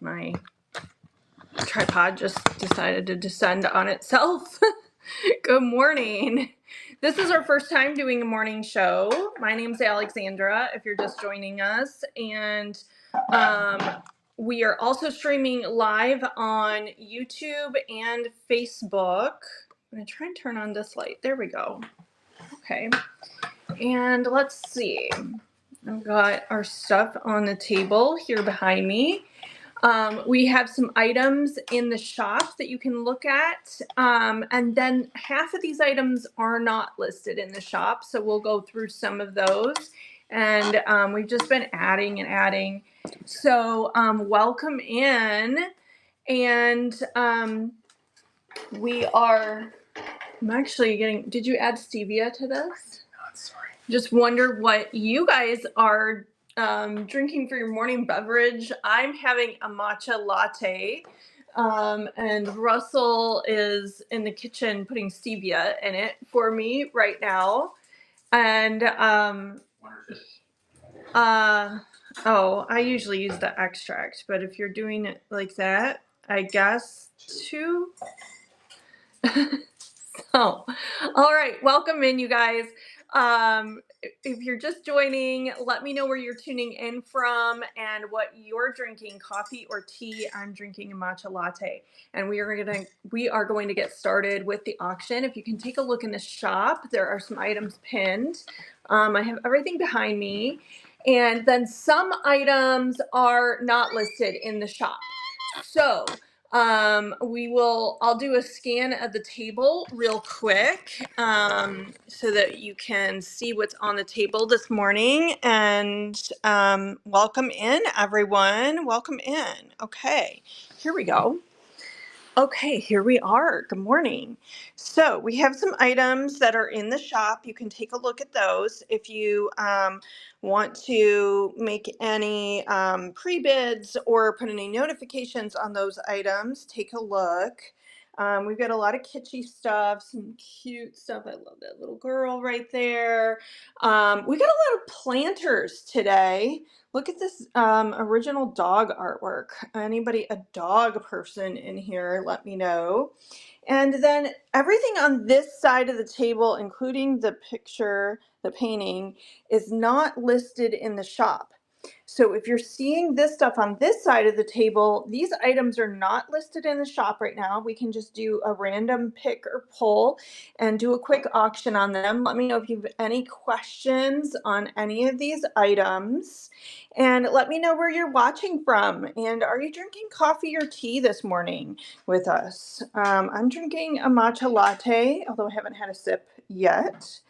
My tripod just decided to descend on itself. Good morning. This is our first time doing a morning show. My name's Alexandra, if you're just joining us. And we are also streaming live on YouTube and Facebook. I'm going to try and turn on this light. There we go. Okay. And let's see. I've got our stuff on the table here behind me. We have some items in the shop that you can look at, and then half of these items are not listed in the shop, so we'll go through some of those, and we've just been adding and adding. So welcome in, and I'm actually getting, did you add stevia to this? Not sorry. Just wonder what you guys are drinking for your morning beverage. I'm having a matcha latte, and Russell is in the kitchen putting stevia in it for me right now. And I usually use the extract, but if you're doing it like that, I guess two. So, all right, welcome in, you guys. If you're just joining, let me know where you're tuning in from and what you're drinking, coffee or tea. I'm drinking a matcha latte, and we are going to get started with the auction. If you can take a look in the shop, there are some items pinned. I have everything behind me, and then some items are not listed in the shop. So I'll do a scan of the table real quick, so that you can see what's on the table this morning, and, welcome in, everyone. Welcome in. Okay, here we go. Okay, here we are. Good morning. So we have some items that are in the shop. You can take a look at those. If you want to make any pre-bids or put any notifications on those items, take a look. We've got a lot of kitschy stuff, some cute stuff. I love that little girl right there. We got a lot of planters today. Look at this original dog artwork. Anybody a dog person in here, let me know. And then everything on this side of the table, including the picture, the painting, is not listed in the shop. So if you're seeing this stuff on this side of the table, these items are not listed in the shop right now. We can just do a random pick or pull and do a quick auction on them. Let me know if you have any questions on any of these items. And let me know where you're watching from. And are you drinking coffee or tea this morning with us? I'm drinking a matcha latte, although I haven't had a sip yet.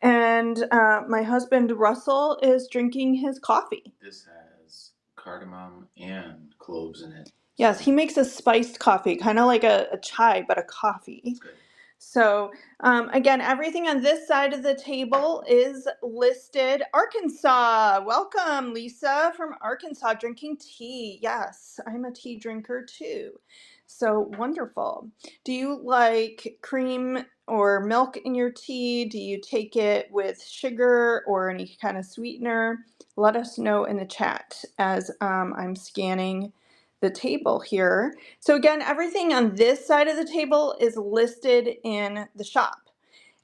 And my husband, Russell, is drinking his coffee. This has cardamom and cloves in it. Yes, he makes a spiced coffee, kind of like a chai, but a coffee. Good. So, again, everything on this side of the table is listed. Arkansas, welcome, Lisa from Arkansas, drinking tea. Yes, I'm a tea drinker too. So wonderful. Do you like cream or milk in your tea? Do you take it with sugar or any kind of sweetener? Let us know in the chat as I'm scanning the table here. So again, everything on this side of the table is listed in the shop.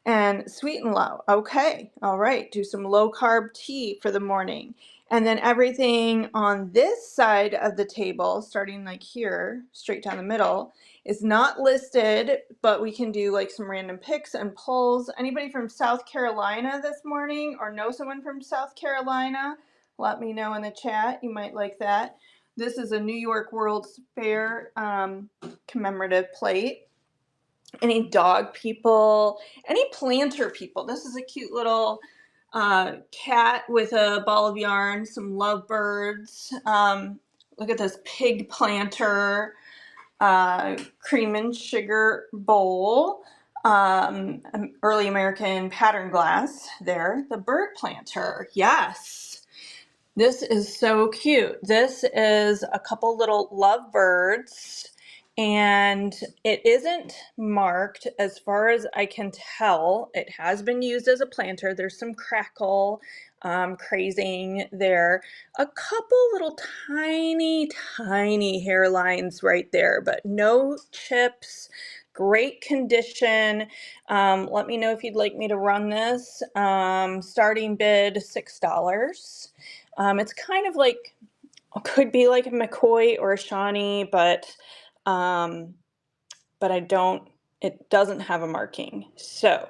And sweet and low. Okay, all right. Do some low carb tea for the morning. And then everything on this side of the table, starting like here, straight down the middle, is not listed, but we can do like some random picks and pulls. Anybody from South Carolina this morning or know someone from South Carolina? Let me know in the chat. You might like that. This is a New York World's Fair commemorative plate. Any dog people, any planter people. This is a cute little cat with a ball of yarn, some lovebirds. Look at this pig planter, cream and sugar bowl, early American pattern glass there. The bird planter, yes. This is so cute. This is a couple little lovebirds, and it isn't marked as far as I can tell. It has been used as a planter. There's some crackle. crazing there. A couple little tiny, tiny hairlines right there, but no chips. Great condition. Let me know if you'd like me to run this. Starting bid $6. It's kind of like, could be like a McCoy or a Shawnee, um, but it doesn't have a marking. So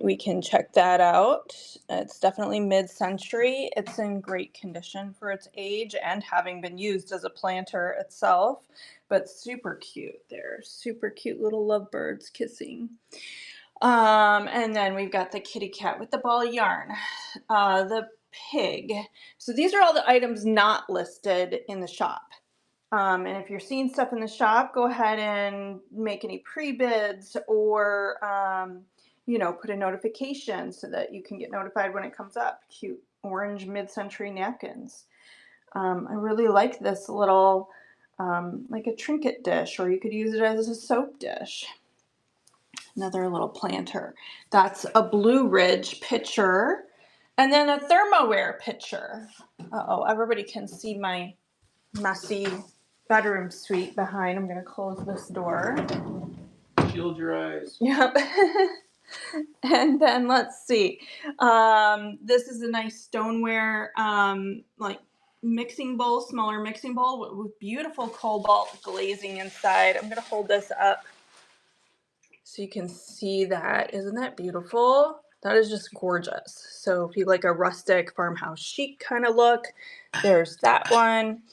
we can check that out. It's definitely mid-century. It's in great condition for its age and having been used as a planter itself, but super cute there. Super cute little lovebirds kissing. And then we've got the kitty cat with the ball of yarn, the pig. So these are all the items not listed in the shop. And if you're seeing stuff in the shop, go ahead and make any pre-bids or, put a notification so that you can get notified when it comes up. Cute orange mid-century napkins. I really like this little, like a trinket dish, or you could use it as a soap dish. Another little planter. That's a Blue Ridge pitcher. And then a thermoware pitcher. Uh-oh, everybody can see my messy bedroom suite behind. I'm going to close this door. Shield your eyes. Yep. And then let's see. This is a nice stoneware, like mixing bowl, smaller mixing bowl with beautiful cobalt glazing inside. I'm going to hold this up so you can see that. Isn't that beautiful? That is just gorgeous. So if you like a rustic farmhouse chic kind of look, there's that one.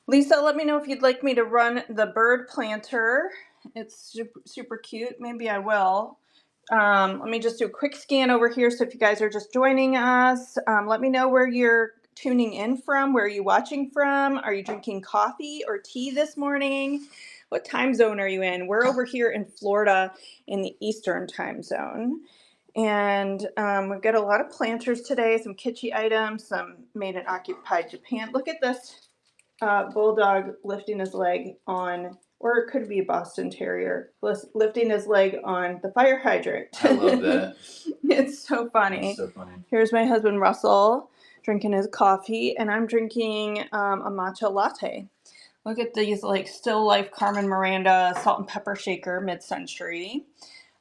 Lisa, let me know if you'd like me to run the bird planter. It's super, super cute. Maybe I will. Let me just do a quick scan over here. So if you guys are just joining us, let me know where you're tuning in from. Where are you watching from? Are you drinking coffee or tea this morning? What time zone are you in? We're over here in Florida in the Eastern time zone. And we've got a lot of planters today, some kitschy items, some made in occupied Japan. Look at this bulldog lifting his leg on, or it could be a Boston Terrier, lifting his leg on the fire hydrant. I love that. It's so funny. That's so funny. Here's my husband Russell drinking his coffee, and I'm drinking a matcha latte. Look at these, like, Still Life Carmen Miranda salt and pepper shaker mid-century.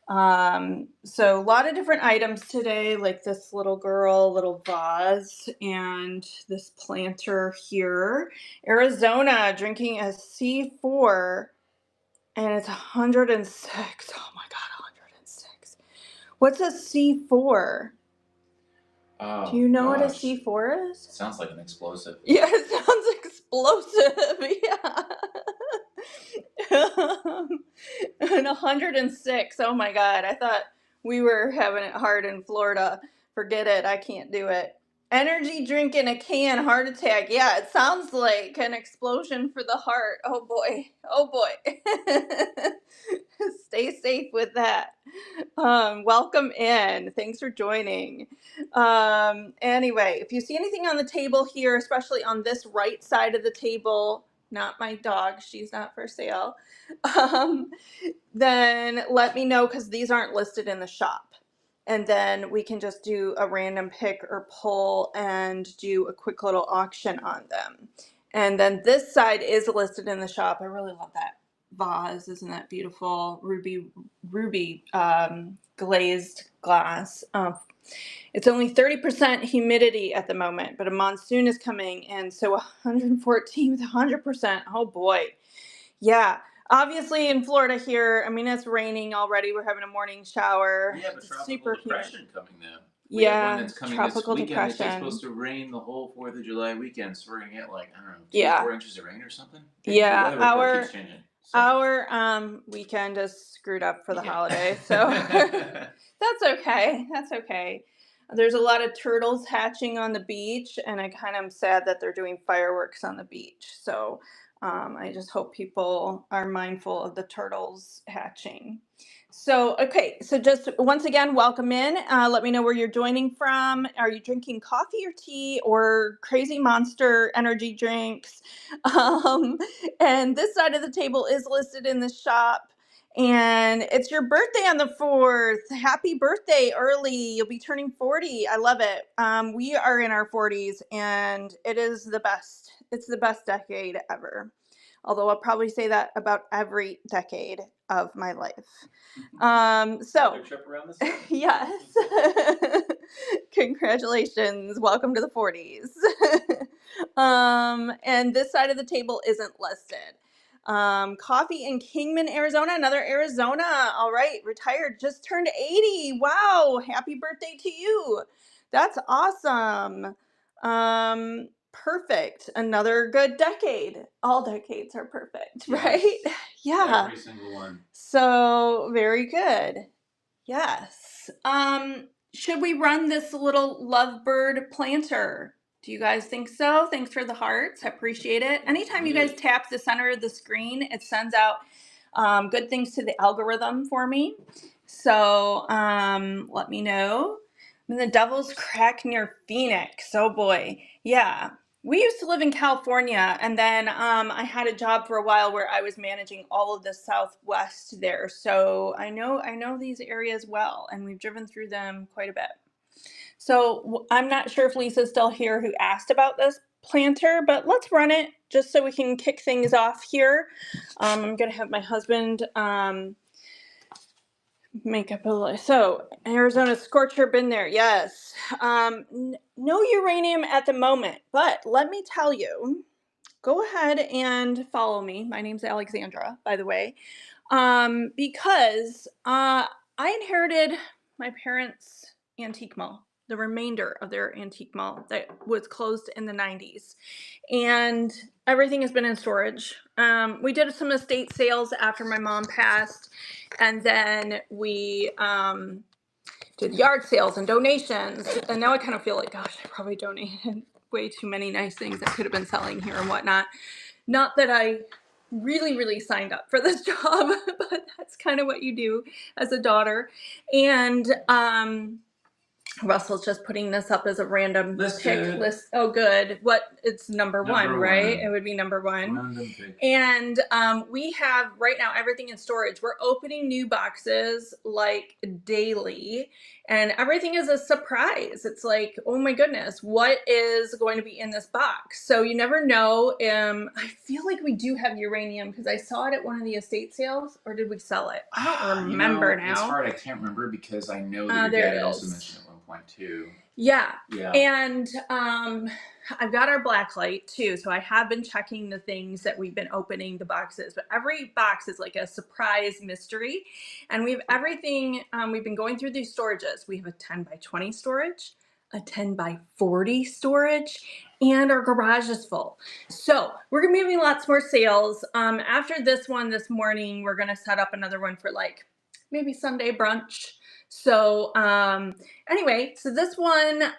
So a lot of different items today, like this little vase, and this planter here. Arizona drinking a C4, and it's 106. Oh my God, 106. What's a C4? Oh, Do you know what a gosh. C4 is? It sounds like an explosive. Yeah, it sounds explosive. Yeah. And 106. Oh my God. I thought we were having it hard in Florida. Forget it. I can't do it. Energy drink in a can, heart attack. Yeah, it sounds like an explosion for the heart. Oh boy. Oh boy. Stay safe with that. Welcome in. Thanks for joining. Anyway, if you see anything on the table here, especially on this right side of the table, not my dog, she's not for sale, then let me know, because these aren't listed in the shop. And then we can just do a random pick or pull and do a quick little auction on them. And then this side is listed in the shop. I really love that vase. Isn't that beautiful? Ruby glazed glass. It's only 30% humidity at the moment, but a monsoon is coming, and so 114 with 100%. Oh boy. Yeah. Obviously in Florida here, I mean, it's raining already. We're having a morning shower. We have a It's tropical super depression humid. coming now. We have one Yeah, that's coming tropical this weekend. It's depression. supposed to rain the whole 4th of July weekend, so we're going to get, like, I don't know, 2 Yeah. or 4 inches of rain or something. Yeah, the weather report keeps changing. So. Our weekend is screwed up for the holiday, so that's okay. That's okay. There's a lot of turtles hatching on the beach, and I kind of am sad that they're doing fireworks on the beach. So I just hope people are mindful of the turtles hatching. So, okay, so just once again, welcome in. Let me know where you're joining from. Are you drinking coffee or tea or crazy monster energy drinks? And this side of the table is listed in the shop. And it's your birthday on the 4th. Happy birthday early. You'll be turning 40. I love it. We are in our 40s and it is the best. It's the best decade ever. Although I'll probably say that about every decade of my life. Another trip around the sun. Yes. Congratulations. Welcome to the 40s. And this side of the table isn't listed. Coffee in Kingman, Arizona. Another Arizona. All right. Retired. Just turned 80. Wow. Happy birthday to you. That's awesome. Perfect. Another good decade. All decades are perfect, Yes. right? Yeah. Every single one. So very good. Yes. Should we run this little lovebird planter? Do you guys think so? Thanks for the hearts. I appreciate it. Anytime you guys tap the center of the screen, it sends out good things to the algorithm for me. So let me know. And the Devil's Crack near Phoenix. Oh boy. Yeah. We used to live in California, and then I had a job for a while where I was managing all of the Southwest there. So I know these areas well, and we've driven through them quite a bit. So I'm not sure if Lisa's still here who asked about this planter, but let's run it just so we can kick things off here. I'm going to have my husband make up a list. So Arizona scorcher, been there, yes. No uranium at the moment, but let me tell you, go ahead and follow me. My name's Alexandra, by the way, because I inherited my parents' antique mall, the remainder of their antique mall that was closed in the 90s. And everything has been in storage. We did some estate sales after my mom passed, and then we did yard sales and donations. And now I kind of feel like, gosh, I probably donated way too many nice things that could have been selling here and whatnot. Not that I really signed up for this job, but that's kind of what you do as a daughter. And Russell's just putting this up as a random pick list. Oh, good. What? It's number one, right? It would be number one. Random pick. And we have right now everything in storage. We're opening new boxes like daily, and everything is a surprise. It's like, oh my goodness, what is going to be in this box? So you never know. I feel like we do have uranium because I saw it at one of the estate sales, or did we sell it? I don't remember now. It's hard. I can't remember because I know that your dad had also mentioned at one point too. Yeah. And I've got our black light too, so I have been checking the things that we've been opening the boxes, but every box is like a surprise mystery. And we have everything. We've been going through these storages. We have a 10 by 20 storage, a 10 by 40 storage, and our garage is full. So we're gonna be having lots more sales. After this one this morning, we're gonna set up another one for like maybe Sunday brunch. So anyway, so this one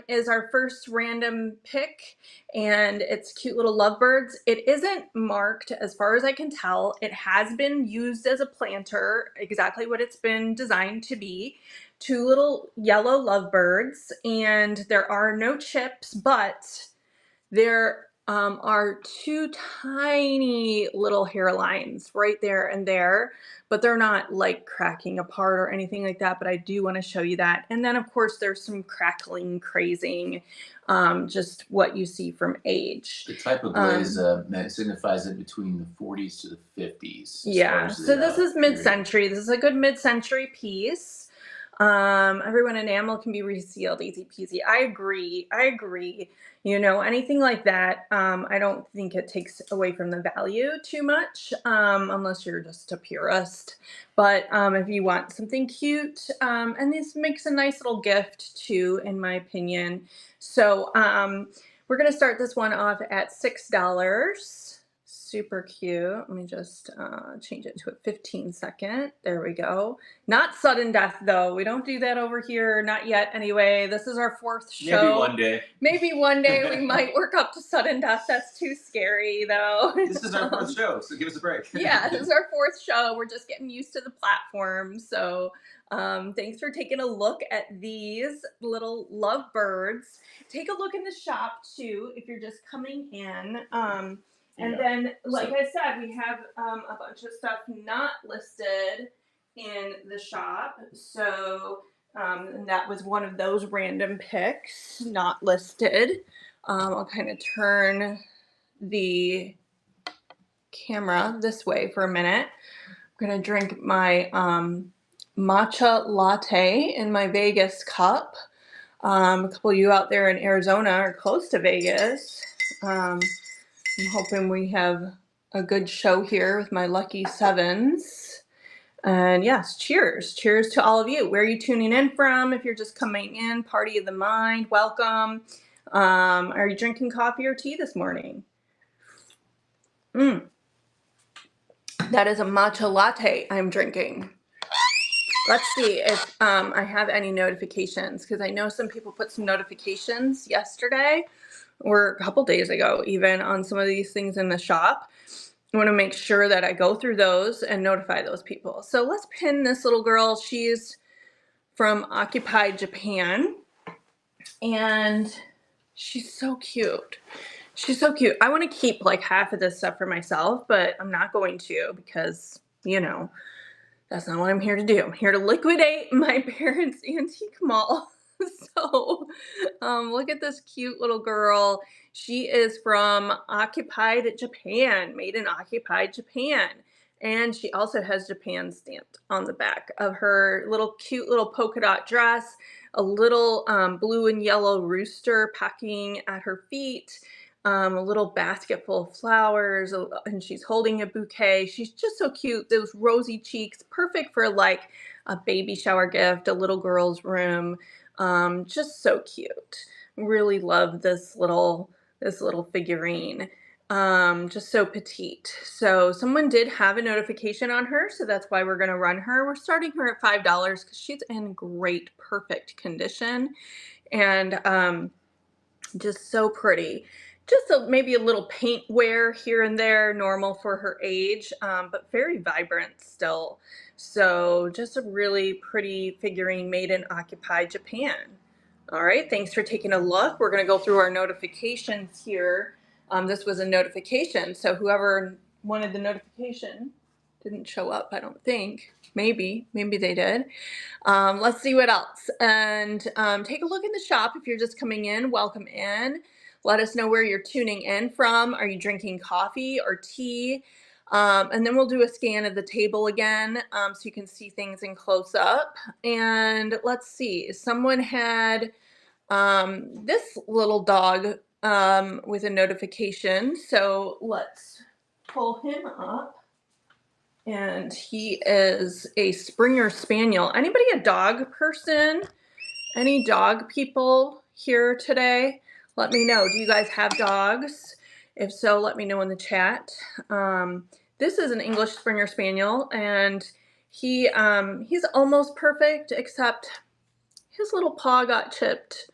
is our first random pick, and it's cute little lovebirds. It isn't marked as far as I can tell. It has been used as a planter, exactly what it's been designed to be. 2 little yellow lovebirds, and there are no chips, but there are 2 tiny little hairlines right there and there, but they're not like cracking apart or anything like that, but I do want to show you that. And then of course there's some crackling, crazing, just what you see from age. The type of glaze signifies it between the 40s to the 50s. Yeah, so this is mid-century. This is a good mid-century piece. Everyone enamel can be resealed, easy peasy. I agree. You know, anything like that, I don't think it takes away from the value too much, unless you're just a purist. But if you want something cute, and this makes a nice little gift too, in my opinion. So we're gonna start this one off at $6. Super cute. Let me just change it to a 15-second. There we go. Not sudden death, though. We don't do that over here. Not yet, anyway. This is our 4th show. Maybe one day. Maybe one day we might work up to sudden death. That's too scary, though. This is our 4th show, so give us a break. Yeah, this is our 4th show. We're just getting used to the platform. So thanks for taking a look at these little lovebirds. Take a look in the shop, too, if you're just coming in. And then, like I said, we have a bunch of stuff not listed in the shop. So and that was one of those random picks not listed. I'll kind of turn the camera this way for a minute. I'm gonna drink my matcha latte in my Vegas cup. A couple of you out there in Arizona or close to Vegas. I'm hoping we have a good show here with my lucky sevens. And yes, cheers. Cheers to all of you. Where are you tuning in from? If you're just coming in, Party of the Mind, welcome. Are you drinking coffee or tea this morning? That is a matcha latte I'm drinking. Let's see if I have any notifications, because I know some people put some notifications yesterday or a couple days ago even on some of these things in the shop. I want to make sure that I go through those and notify those people. So let's pin this little girl. She's from Occupied Japan, and she's so cute. She's so cute. I want to keep like half of this stuff for myself, but I'm not going to, because, you know, that's not what I'm here to do. I'm here to liquidate my parents' antique mall. So look at this cute little girl. She is from Occupied Japan, made in Occupied Japan. And she also has Japan stamped on the back of her little cute little polka dot dress, a little blue and yellow rooster pecking at her feet, a little basket full of flowers, and she's holding a bouquet. She's just so cute. Those rosy cheeks, perfect for like a baby shower gift, a little girl's room. Just so cute. Really love this little figurine. Just so petite. So someone did have a notification on her, so that's why we're gonna run her. We're starting her at $5 because she's in great, perfect condition, and just so pretty. Just maybe a little paint wear here and there, normal for her age, but very vibrant still. So just a really pretty figurine made in Occupied Japan. All right, thanks for taking a look. We're going to go through our notifications here. This was a notification, so whoever wanted the notification didn't show up, I don't think. Maybe they did. Let's see what else. And take a look in the shop if you're just coming in. Welcome in. Let us know where you're tuning in from. Are you drinking coffee or tea? And then we'll do a scan of the table again, so you can see things in close up. And let's see, someone had this little dog with a notification. So let's pull him up. And he is a Springer Spaniel. Anybody a dog person? Any dog people here today? Let me know. Do you guys have dogs? If so, let me know in the chat. This is an English Springer Spaniel, and he's almost perfect, except his little paw got chipped.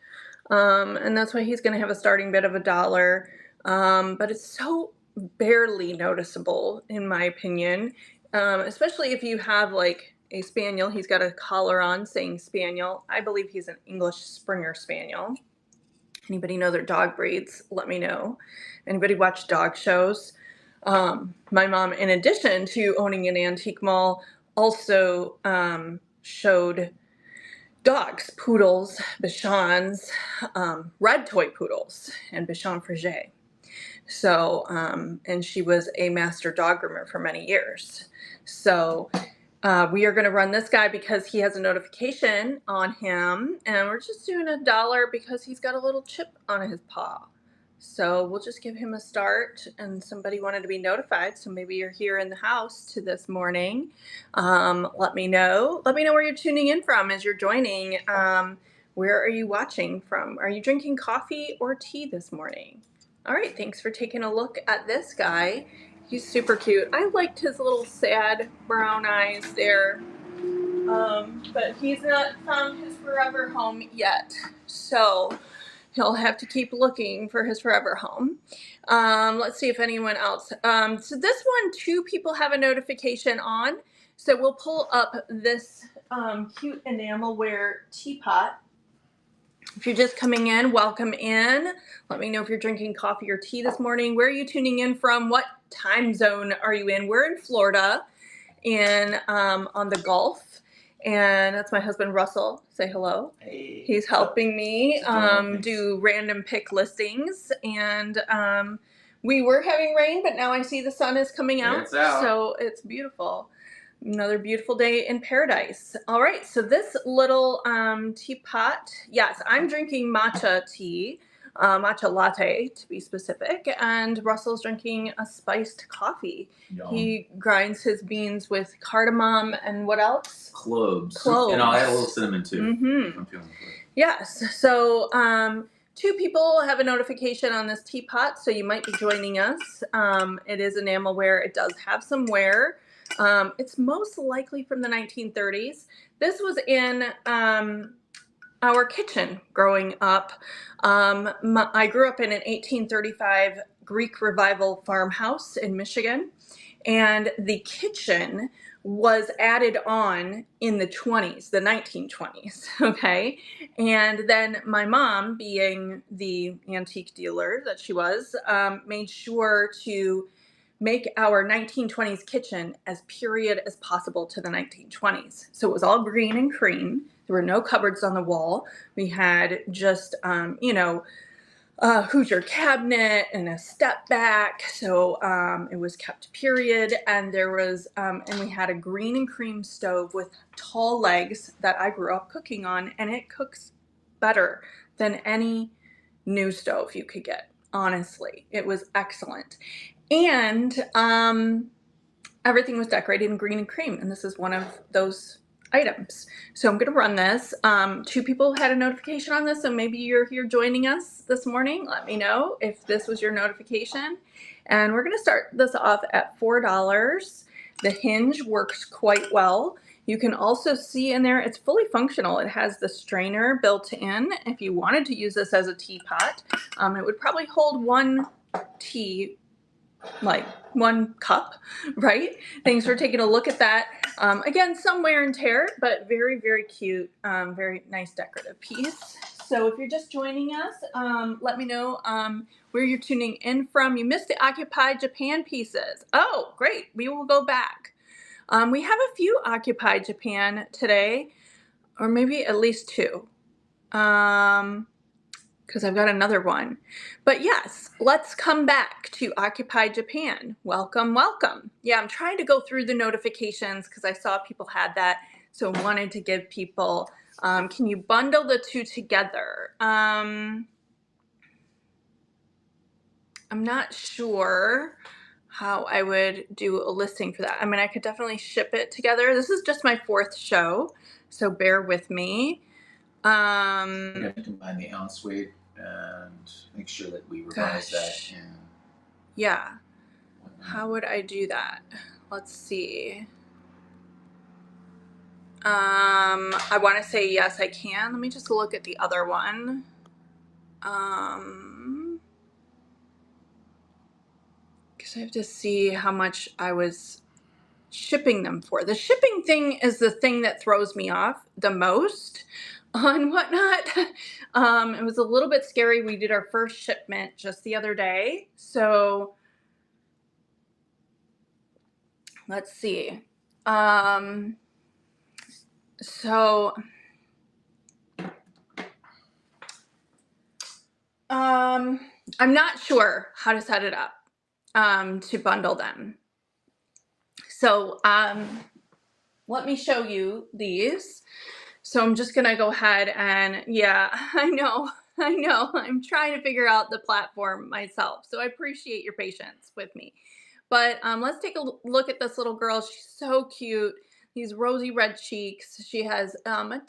And that's why he's going to have a starting bid of $1. But it's so barely noticeable, in my opinion, especially if you have like a Spaniel. He's got a collar on saying Spaniel. I believe he's an English Springer Spaniel. Anybody know their dog breeds? Let me know. Anybody watch dog shows? My mom, in addition to owning an antique mall, also showed dogs, poodles, Bichons, red toy poodles, and Bichon Frege. So, and she was a master dog groomer for many years. So we are going to run this guy because he has a notification on him, and we're just doing $1 because he's got a little chip on his paw. So we'll just give him a start, and somebody wanted to be notified, so maybe you're here in the house to this morning. Let me know. Let me know where you're tuning in from as you're joining. Where are you watching from? Are you drinking coffee or tea this morning? All right, thanks for taking a look at this guy. He's super cute. I liked his little sad brown eyes there, but he's not found his forever home yet. So he'll have to keep looking for his forever home. Let's see if anyone else. So this one, 2 people have a notification on. So we'll pull up this cute enamelware teapot If you're just coming in, welcome in. Let me know if you're drinking coffee or tea this morning. Where are you tuning in from? What time zone are you in? We're in Florida, on the Gulf. And that's my husband, Russell. Say hello. Hey. He's helping me Thanks. do random pick listings. And we were having rain, but now I see the sun is coming out. It's out. So it's beautiful. Another beautiful day in paradise. All right, so this little teapot, yes, I'm drinking matcha tea, matcha latte to be specific, and Russell's drinking a spiced coffee. Yum. He grinds his beans with cardamom and what else? Cloves. Cloves. And I'll add a little cinnamon too. Mm-hmm. I'm feeling good. Yes, so 2 people have a notification on this teapot, so you might be joining us. It is enamelware. It does have some wear. It's most likely from the 1930s. This was in our kitchen growing up. I grew up in an 1835 Greek Revival farmhouse in Michigan, and the kitchen was added on in the 20s, the 1920s, okay? And then my mom, being the antique dealer that she was, made sure to make our 1920s kitchen as period as possible to the 1920s. So it was all green and cream. There were no cupboards on the wall. We had just, Hoosier cabinet and a step back. So it was kept period. And there was, and we had a green and cream stove with tall legs that I grew up cooking on. And it cooks better than any new stove you could get. Honestly, it was excellent. And everything was decorated in green and cream. And this is one of those items. So I'm going to run this. 2 people had a notification on this, so maybe you're here joining us this morning. Let me know if this was your notification. And we're going to start this off at $4. The hinge works quite well. You can also see in there, it's fully functional. It has the strainer built in. If you wanted to use this as a teapot, it would probably hold 1 tea, like 1 cup, right? Thanks for taking a look at that. Again, some wear and tear, but very, very cute, very nice decorative piece. So if you're just joining us, let me know where you're tuning in from. You missed the Occupy Japan pieces. Oh, great. We will go back. We have a few Occupy Japan today, or maybe at least 2. Because I've got another one. But yes, let's come back to Occupy Japan. Welcome, welcome. Yeah, I'm trying to go through the notifications because I saw people had that, so I wanted to give people, can you bundle the 2 together? I'm not sure how I would do a listing for that. I mean, I could definitely ship it together. This is just my 4th show, so bear with me. We're going to combine the ounce weight and make sure that we revise that. Yeah. How would I do that? Let's see. I want to say yes, I can. Let me just look at the other one. Because I have to see how much I was shipping them for. The shipping thing is the thing that throws me off the most on Whatnot. It was a little bit scary. We did our first shipment just the other day. So let's see. I'm not sure how to set it up to bundle them. So let me show you these. So I'm just gonna go ahead and, yeah, I know, I'm trying to figure out the platform myself. So I appreciate your patience with me. But let's take a look at this little girl. She's so cute. These rosy red cheeks. She has a tiny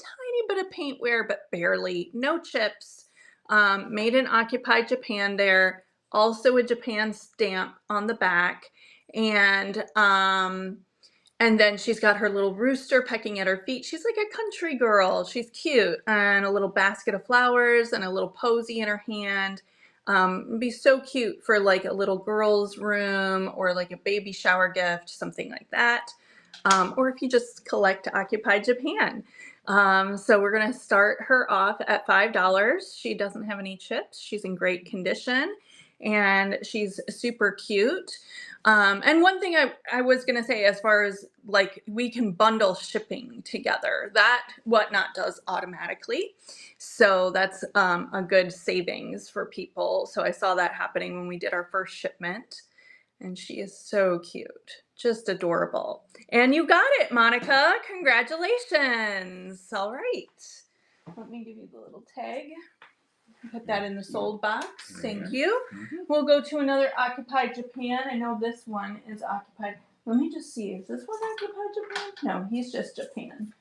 bit of paint wear, but barely. No chips. Made in Occupy Japan there. Also a Japan stamp on the back. And then she's got her little rooster pecking at her feet. She's like a country girl. She's cute. And a little basket of flowers and a little posy in her hand. It'd be so cute for like a little girl's room or like a baby shower gift, something like that. Or if you just collect Occupy Japan. So we're gonna start her off at $5. She doesn't have any chips. She's in great condition, and she's super cute. And one thing I was gonna say, as far as like we can bundle shipping together, that Whatnot does automatically. So that's a good savings for people. So I saw that happening when we did our first shipment. And she is so cute, just adorable. And you got it, Monica. Congratulations. All right. Let me give you the little tag. Put that in the sold box. Thank you. We'll go to another Occupied Japan. I know this one is occupied. Let me just see. Is this one Occupied Japan? No, he's just Japan.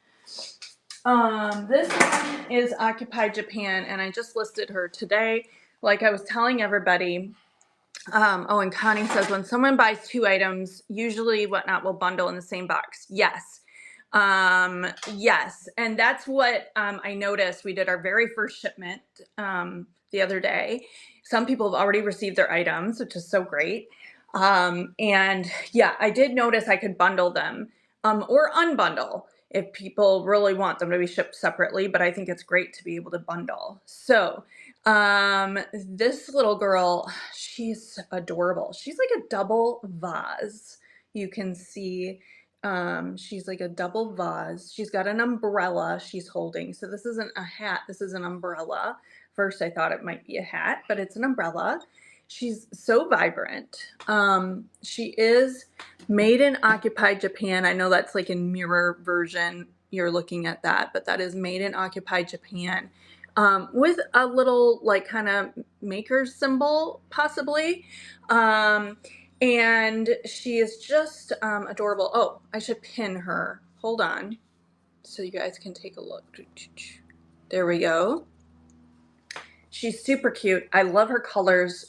This one is Occupied Japan, and I just listed her today. Like I was telling everybody, oh, and Connie says, when someone buys 2 items, usually Whatnot will bundle in the same box. Yes. Yes. And that's what I noticed. We did our very first shipment the other day. Some people have already received their items, which is so great. And yeah, I did notice I could bundle them or unbundle if people really want them to be shipped separately, but I think it's great to be able to bundle. So this little girl, she's adorable. She's like a double vase. You can see she's like a double vase. She's got an umbrella she's holding. So this isn't a hat, this is an umbrella. First I thought it might be a hat, but it's an umbrella. She's so vibrant. She is made in Occupied Japan. I know that's like in mirror version you're looking at that, but that is made in Occupied Japan. With a little like kind of maker's symbol possibly. And she is just adorable. Oh, I should pin her. Hold on so you guys can take a look. There we go. She's super cute. I love her colors.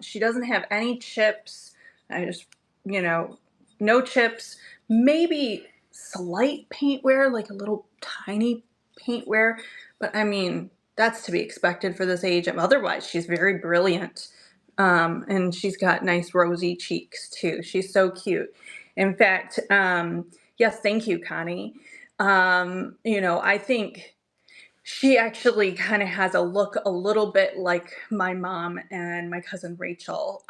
She doesn't have any chips. I just, no chips. Maybe slight paint wear, like a little tiny paint wear. But I mean, that's to be expected for this age. Otherwise, she's very brilliant. And she's got nice rosy cheeks too. She's so cute. In fact, yes, thank you, Connie. I think she actually kind of has a look a little bit like my mom and my cousin Rachel.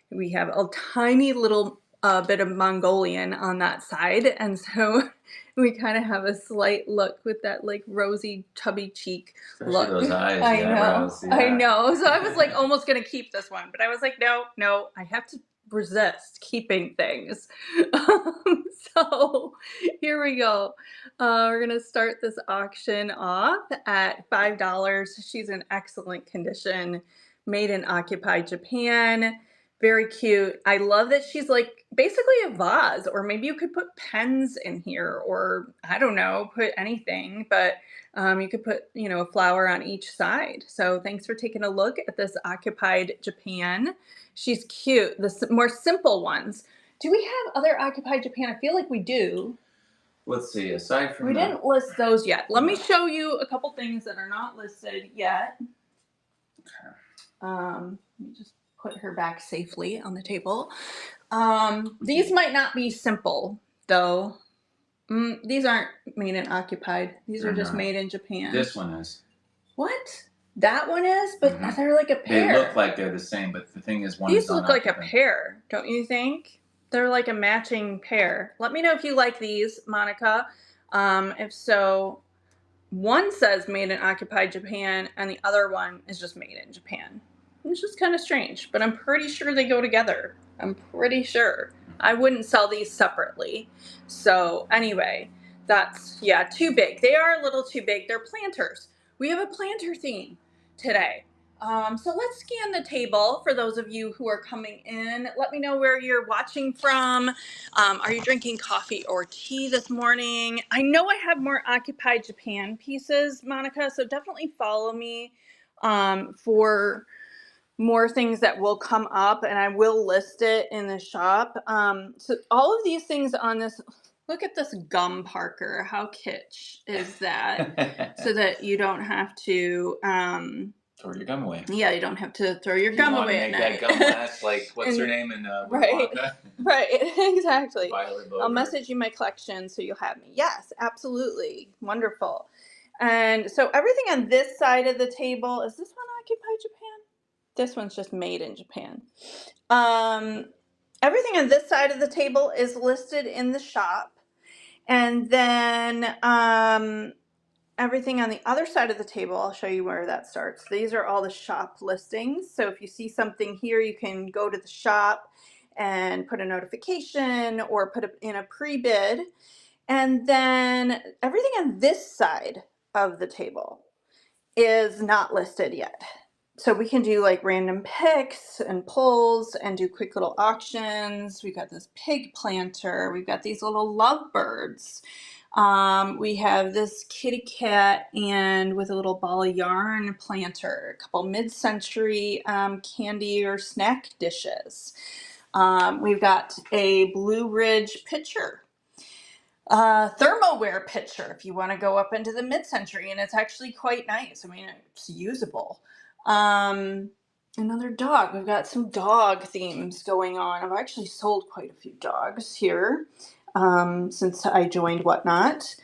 We have a tiny little bit of Mongolian on that side. And so we kind of have a slight look with that like rosy, chubby cheek look. Especially those eyes, I the know. eyebrows, yeah. I know. So I was like almost going to keep this one, but I was like, no, I have to resist keeping things. So here we go. We're going to start this auction off at $5. She's in excellent condition, made in Occupied Japan. Very cute. I love that she's like basically a vase, or maybe you could put pens in here, or I don't know, put anything, but you could put, a flower on each side. So thanks for taking a look at this Occupied Japan. She's cute. The more simple ones. Do we have other Occupied Japan? I feel like we do. Let's see, aside from We didn't list those yet. Let me show you a couple things that are not listed yet. Let me just put her back safely on the table. These might not be simple, though. These aren't made in Occupied. These are just made in Japan. This one is. What? That one is? But they're like a pair. They look like they're the same, but the thing is one These is look like a pair, don't you think? They're like a matching pair. Let me know if you like these, Monica. If so, one says made in Occupied Japan and the other one is just made in Japan. It's just kind of strange, but I'm pretty sure they go together. I'm pretty sure. I wouldn't sell these separately. So anyway, that's, too big. They are a little too big. They're planters. We have a planter theme today. So let's scan the table for those of you who are coming in. Let me know where you're watching from. Are you drinking coffee or tea this morning? I know I have more Occupied Japan pieces, Monica, so definitely follow me for more things that will come up, and I will list it in the shop. So all of these things on this, look at this gum Parker. How kitsch is that? So that you don't have to throw your gum away. Yeah, you don't have to throw your If gum you want away to at make night. that gum last, like, what's her name in Willy Wonka? Right, exactly. Violet Boger. I'll message you my collection so you'll have me. Yes, absolutely. Wonderful. And so everything on this side of the table, is this one Occupy Japan? This one's just made in Japan. Everything on this side of the table is listed in the shop. And then everything on the other side of the table, I'll show you where that starts. These are all the shop listings. So if you see something here, you can go to the shop and put a notification or put in a pre-bid. And then everything on this side of the table is not listed yet. So we can do like random picks and pulls and do quick little auctions. We've got this pig planter. We've got these little lovebirds. We have this kitty cat and with a little ball of yarn planter, a couple mid-century candy or snack dishes. We've got a Blue Ridge pitcher, thermoware pitcher if you want to go up into the mid-century, and it's actually quite nice. I mean, it's usable. Another dog. We've got some dog themes going on. I've actually sold quite a few dogs here since I joined Whatnot.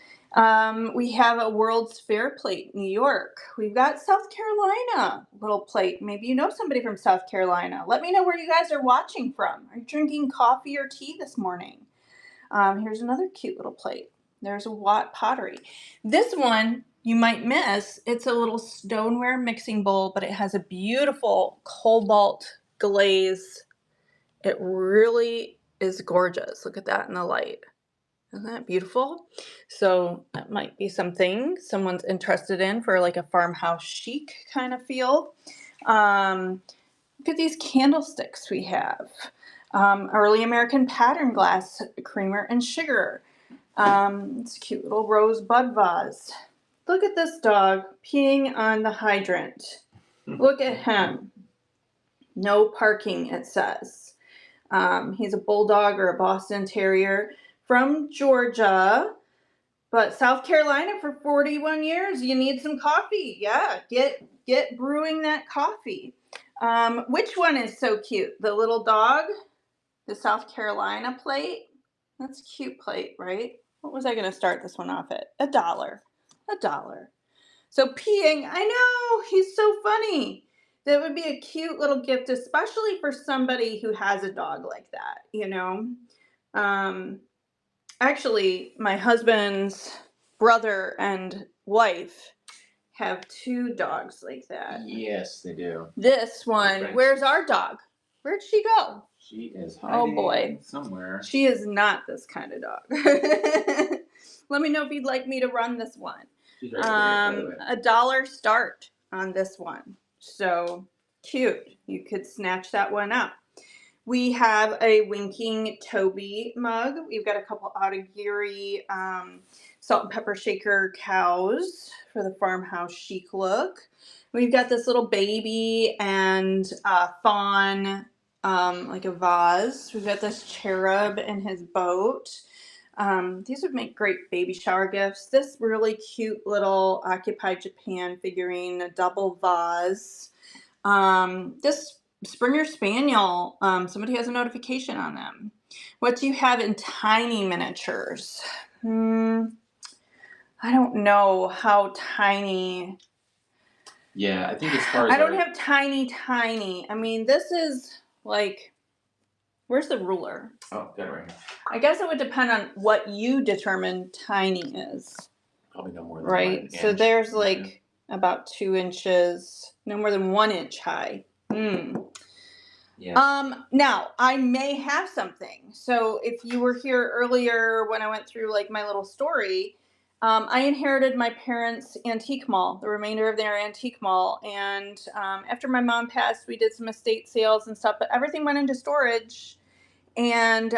We have a World's Fair plate, New York. We've got South Carolina little plate. Maybe you know somebody from South Carolina. Let me know where you guys are watching from. Are you drinking coffee or tea this morning? Here's another cute little plate. There's a Watt pottery. This one you might miss. It's a little stoneware mixing bowl, but it has a beautiful cobalt glaze. It really is gorgeous. Look at that in the light. Isn't that beautiful? So that might be something someone's interested in for like a farmhouse chic kind of feel. Look at these candlesticks we have. Early American pattern glass, creamer and sugar. It's a cute little rosebud vase. Look at this dog peeing on the hydrant. Look at him. No parking, it says. He's a bulldog or a Boston Terrier from Georgia, but South Carolina for 41 years. You need some coffee. Yeah, get brewing that coffee. Which one is so cute? The little dog? The South Carolina plate? That's a cute plate, right? What was I going to start this one off at? $1. $1. So peeing, I know, he's so funny. That would be a cute little gift, especially for somebody who has a dog like that, you know? Actually, my husband's brother and wife have 2 dogs like that. Yes, they do. This one, where's our dog? Where'd she go? She is hiding somewhere. She is not this kind of dog. Let me know if you'd like me to run this one. She's right there, $1 start on this one. So cute. You could snatch that one up. We have a Winking Toby mug. We've got a couple Aotagiri salt and pepper shaker cows for the farmhouse chic look. We've got this little baby and fawn, like a vase. We've got this cherub in his boat. These would make great baby shower gifts. This really cute little Occupy Japan figurine, a double vase. This Springer Spaniel, somebody has a notification on them. What do you have in tiny miniatures? I don't know how tiny. Yeah, I think as far as I don't have tiny. I mean, this is like, where's the ruler? Oh, got it right here. I guess it would depend on what you determine tiny is. Probably no more than right. 1 inch. So there's like about 2 inches, no more than 1 inch high. Yeah. Now I may have something. So if you were here earlier when I went through like my little story, I inherited my parents' antique mall, the remainder of their antique mall. And after my mom passed, we did some estate sales and stuff, but everything went into storage. And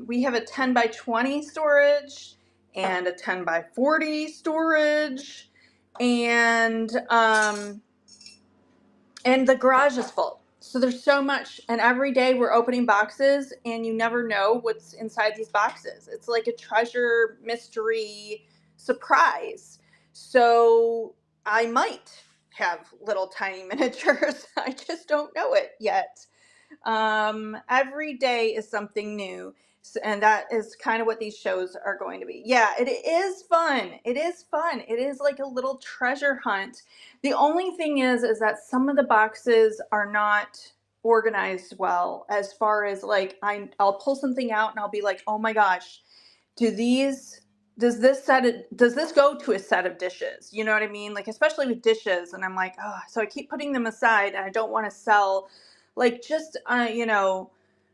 we have a 10 by 20 storage and a 10 by 40 storage. And the garage is full. So there's so much, and every day we're opening boxes and you never know what's inside these boxes. It's like a treasure mystery surprise. So I might have little tiny miniatures. I just don't know it yet. Every day is something new. And that is kind of what these shows are going to be. Yeah, it is fun. It is fun. It is like a little treasure hunt. The only thing is that some of the boxes are not organized well, as far as like I'll pull something out and I'll be like, oh my gosh, does this go to a set of dishes? You know what I mean? Like, especially with dishes, and I'm like, oh, so I keep putting them aside, and I don't want to sell like just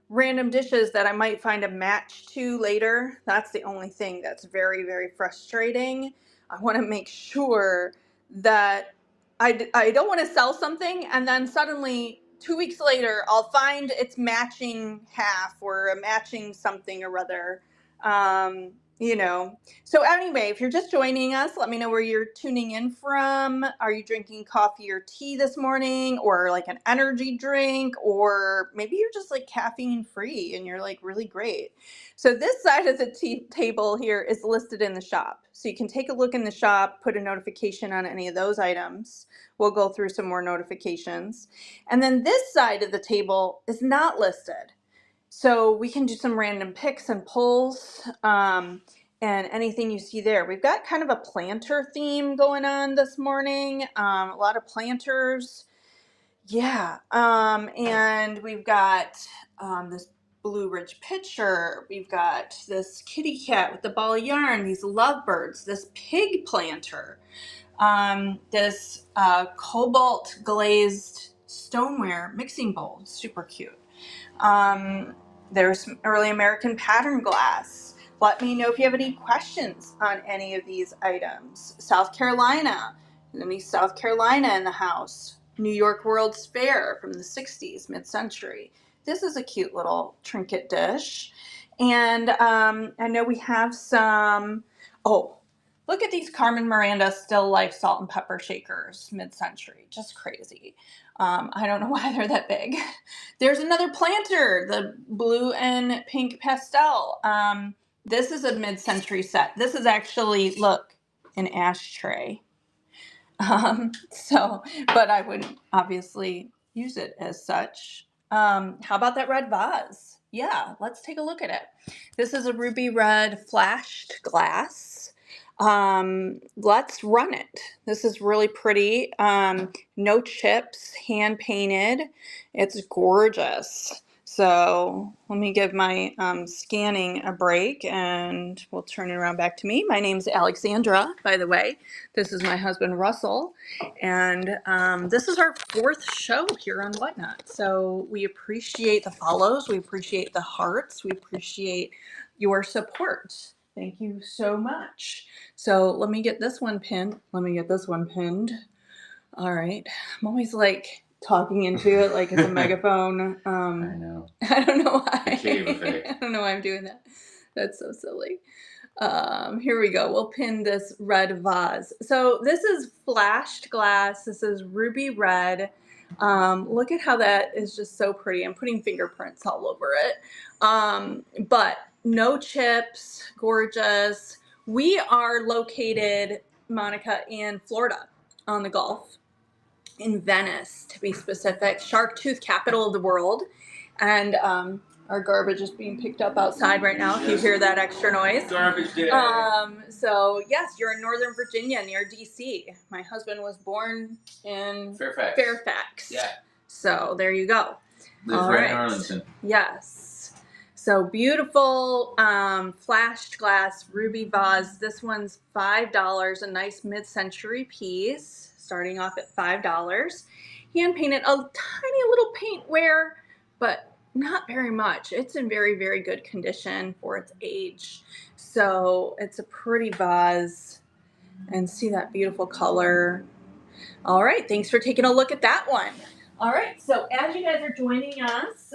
random dishes that I might find a match to later. That's the only thing that's very, very frustrating. I want to make sure that I don't want to sell something and then suddenly 2 weeks later I'll find it's matching half or a matching something or other. You know. So anyway, if you're just joining us, let me know where you're tuning in from. Are you drinking coffee or tea this morning, or like an energy drink, or maybe you're just like caffeine free and you're like really great. So this side of the table here is listed in the shop. So you can take a look in the shop, put a notification on any of those items. We'll go through some more notifications. And then this side of the table is not listed. So we can do some random picks and pulls, and anything you see there. We've got kind of a planter theme going on this morning. A lot of planters. Yeah. And we've got this Blue Ridge pitcher. We've got this kitty cat with the ball of yarn, these lovebirds, this pig planter, this cobalt glazed stoneware mixing bowl, super cute. There's some early American pattern glass. Let me know if you have any questions on any of these items. South Carolina, any South Carolina in the house. New York World's Fair from the 60s, mid-century. This is a cute little trinket dish. And I know we have some, look at these Carmen Miranda Still Life salt and pepper shakers, mid-century, just crazy. I don't know why they're that big. There's another planter, the blue and pink pastel. This is a mid-century set. This is actually, look, an ashtray. But I wouldn't obviously use it as such. How about that red vase? Yeah, let's take a look at it. This is a ruby red flashed glass. Let's run it. This is really pretty. No chips, hand painted. It's gorgeous. So let me give my scanning a break and we'll turn it around back to me. My name's Alexandra, by the way. This is my husband, Russell. And this is our 4th show here on Whatnot. So we appreciate the follows. We appreciate the hearts. We appreciate your support. Thank you so much. So let me get this one pinned. All right. I'm always like talking into it like it's a megaphone. I know. I don't know why. I don't know why I'm doing that. That's so silly. Here we go. We'll pin this red vase. So this is flashed glass. This is ruby red. Look at how that is just so pretty. I'm putting fingerprints all over it. But no chips, gorgeous. We are located, Monica, in Florida on the Gulf, in Venice to be specific, shark tooth capital of the world. And our garbage is being picked up outside right now if you hear that extra noise. Garbage day. So yes, you're in Northern Virginia near DC. My husband was born in Fairfax. Yeah. So there you go. Lives right in Arlington. Yes. So beautiful flashed glass ruby vase. This one's $5, a nice mid-century piece, starting off at $5. Hand painted, a tiny little paint wear, but not very much. It's in very, very good condition for its age. So it's a pretty vase, and see that beautiful color. All right, thanks for taking a look at that one. All right, so as you guys are joining us,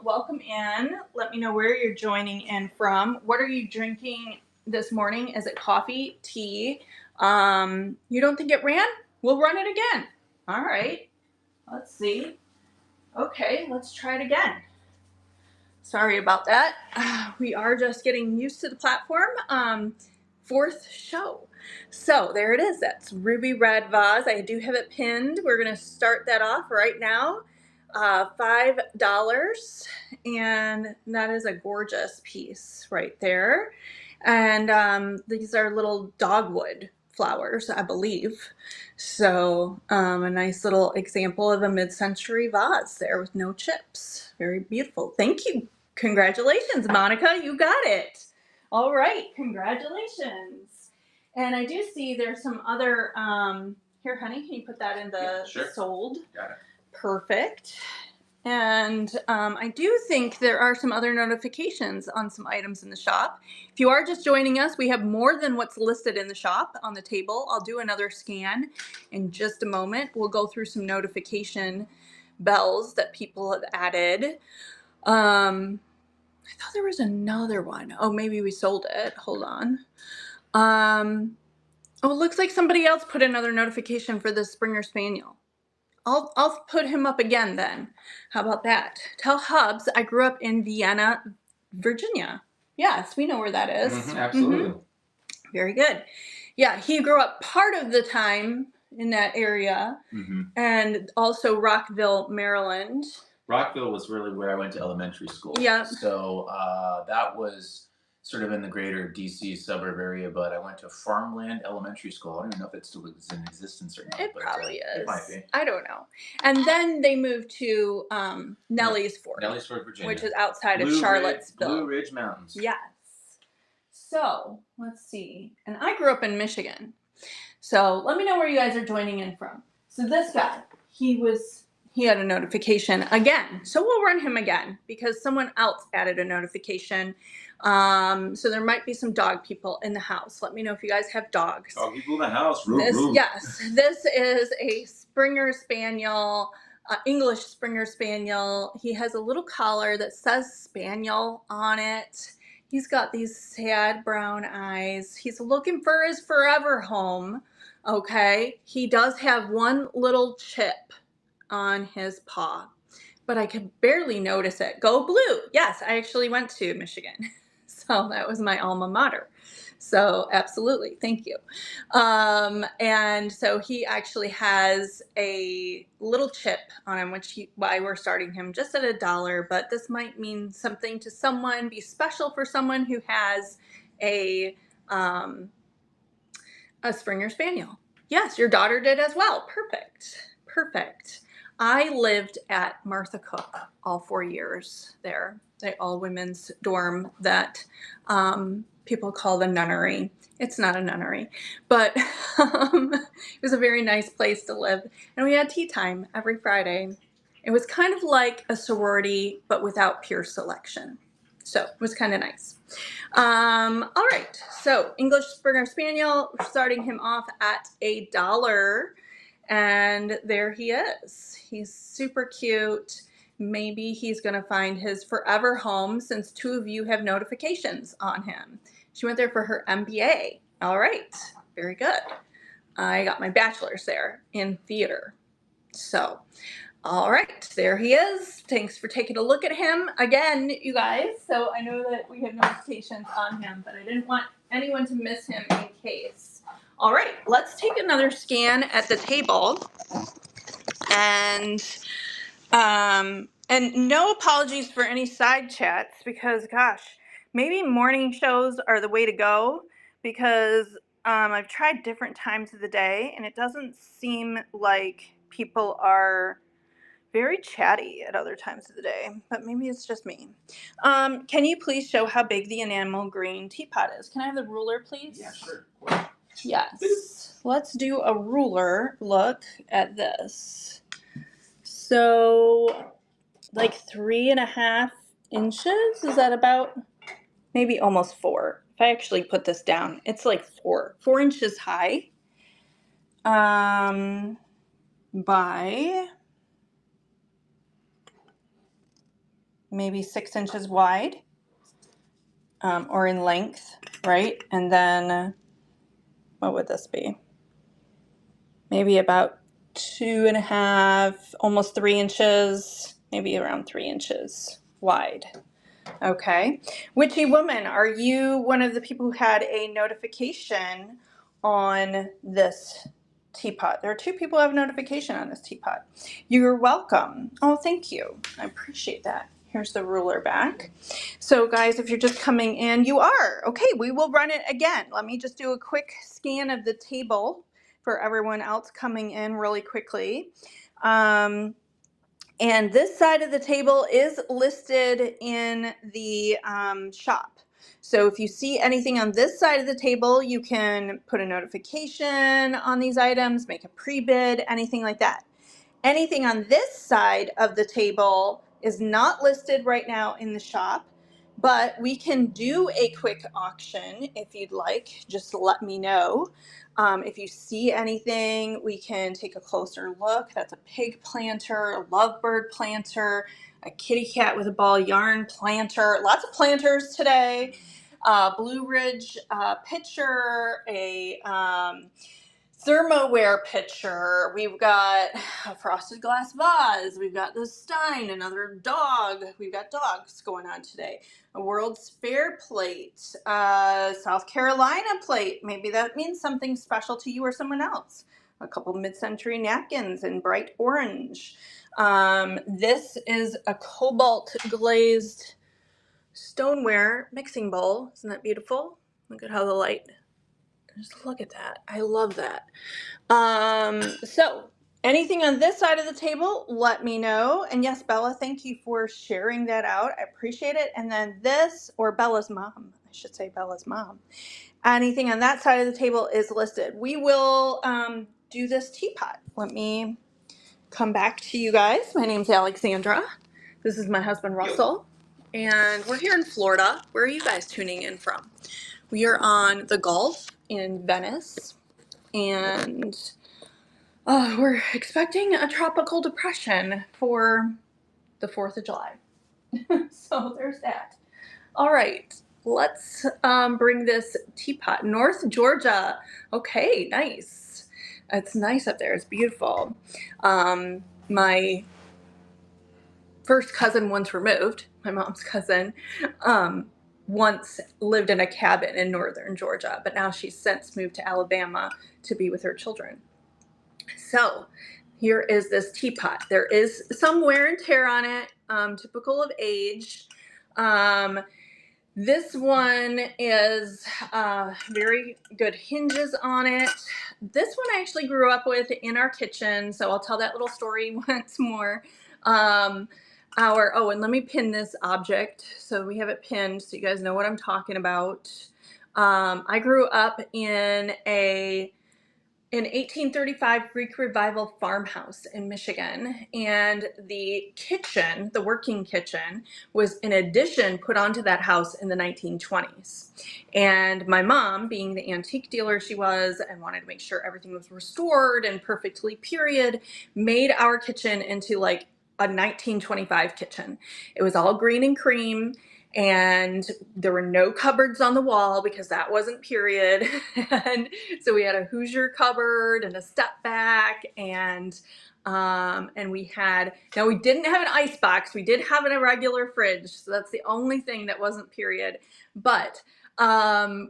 welcome in. Let me know where you're joining in from. What are you drinking this morning? Is it coffee, tea? You don't think it ran? We'll run it again. All right, let's see. Okay, let's try it again. Sorry about that. We are just getting used to the platform. 4th show. So there it is. That's ruby red vase. I do have it pinned. We're going to start that off right now. $5, and that is a gorgeous piece right there. And these are little dogwood flowers, I believe. So a nice little example of a mid-century vase there with no chips. Very beautiful. Thank you. Congratulations, Monica. You got it. All right. Congratulations. And I do see there's some other, here, honey, can you put that in the sold? Got it. Perfect. And I do think there are some other notifications on some items in the shop. If you are just joining us, we have more than what's listed in the shop on the table. I'll do another scan in just a moment. We'll go through some notification bells that people have added. I thought there was another one. Oh, maybe we sold it. Hold on. Oh, it looks like somebody else put another notification for the Springer Spaniel. I'll put him up again then. How about that? Tell Hubs I grew up in Vienna, Virginia. Yes, we know where that is. Absolutely. Very good. Yeah, he grew up part of the time in that area, and also Rockville, Maryland. Rockville was really where I went to elementary school. Yeah. So that was sort of in the greater DC suburb area, but I went to Farmland Elementary School. I don't even know if it still is in existence or not. It probably is. It might be. I don't know. And then they moved to Nelly's Fort. Nelly's Fort, Virginia. Which is outside of Charlottesville. Blue Ridge Mountains. Yes. So, let's see. And I grew up in Michigan. So, let me know where you guys are joining in from. So, this guy, he had a notification again. So, we'll run him again because someone else added a notification. So there might be some dog people in the house. Let me know if you guys have dogs. Dog people in the house. Yes, this is a Springer Spaniel, English Springer Spaniel. He has a little collar that says Spaniel on it. He's got these sad brown eyes. He's looking for his forever home. Okay, he does have one little chip on his paw, but I could barely notice it. Go Blue. Yes, I actually went to Michigan. So that was my alma mater. So absolutely, thank you. And so he actually has a little chip on him, why we're starting him just at $1. But this might mean something to someone, be special for someone who has a Springer Spaniel. Yes, your daughter did as well. Perfect. I lived at Martha Cook all 4 years there. The all-women's dorm that people call the nunnery. It's not a nunnery, but it was a very nice place to live. And we had tea time every Friday. It was kind of like a sorority, but without pure selection. So it was kind of nice. All right, so English Springer Spaniel, we're starting him off at $1. And there he is. He's super cute. Maybe he's going to find his forever home since 2 of you have notifications on him. She went there for her MBA. All right. Very good. I got my bachelor's there in theater. So, all right. There he is. Thanks for taking a look at him again, you guys. So I know that we have notifications on him, but I didn't want anyone to miss him in case. All right, let's take another scan at the table. And no apologies for any side chats because, gosh, maybe morning shows are the way to go because I've tried different times of the day and it doesn't seem like people are very chatty at other times of the day, but maybe it's just me. Can you please show how big the enamel green teapot is? Can I have the ruler, please? Yeah, sure. Yes. Let's do a ruler look at this. So, like 3.5 inches? Is that about? Maybe almost 4. If I actually put this down, it's like 4 inches high. By maybe 6 inches wide, or in length, right? And then, what would this be? Maybe about 2.5, almost 3 inches, maybe around 3 inches wide. Okay. Witchy woman, are you one of the people who had a notification on this teapot? There are two people who have a notification on this teapot. You're welcome. Oh, thank you. I appreciate that. Here's the ruler back. So guys, if you're just coming in, you are. Okay, we will run it again. Let me just do a quick scan of the table for everyone else coming in really quickly. And this side of the table is listed in the shop. So if you see anything on this side of the table, you can put a notification on these items, make a pre-bid, anything like that. Anything on this side of the table is not listed right now in the shop, but we can do a quick auction if you'd like. Just let me know. If you see anything, we can take a closer look. That's a pig planter, a lovebird planter, a kitty cat with a ball yarn planter. Lots of planters today. Blue Ridge pitcher, a thermoware pitcher. We've got a frosted glass vase. We've got the Stein, another dog. We've got dogs going on today. A World's Fair plate, South Carolina plate. Maybe that means something special to you or someone else. A couple mid-century napkins in bright orange. This is a cobalt glazed stoneware mixing bowl. Isn't that beautiful? Look at how the light, just look at that. I love that. So anything on this side of the table, let me know. And yes, Bella, thank you for sharing that out. I appreciate it. And then this, or Bella's mom, I should say Bella's mom. Anything on that side of the table is listed. We will do this teapot. Let me come back to you guys. My name's Alexandra. This is my husband, Russell. And we're here in Florida. Where are you guys tuning in from? We are on the Gulf in Venice. And we're expecting a tropical depression for the 4th of July. So there's that. All right, let's bring this teapot. North Georgia. Okay, nice. It's nice up there. It's beautiful. My first cousin once removed, my mom's cousin, once lived in a cabin in northern Georgia, but now she's since moved to Alabama to be with her children. So here is this teapot. There is some wear and tear on it, typical of age. This one is very good hinges on it. This one I actually grew up with in our kitchen, so I'll tell that little story once more. And let me pin this object so we have it pinned so you guys know what I'm talking about. I grew up in an 1835 Greek Revival farmhouse in Michigan, and the kitchen, the working kitchen, was an addition put onto that house in the 1920s. And my mom, being the antique dealer she was and wanted to make sure everything was restored and perfectly period, made our kitchen into like a 1925 kitchen. It was all green and cream. And there were no cupboards on the wall because that wasn't period. And so we had a Hoosier cupboard and a step back, and we had, now we didn't have an ice box. We did have a regular fridge. So that's the only thing that wasn't period. But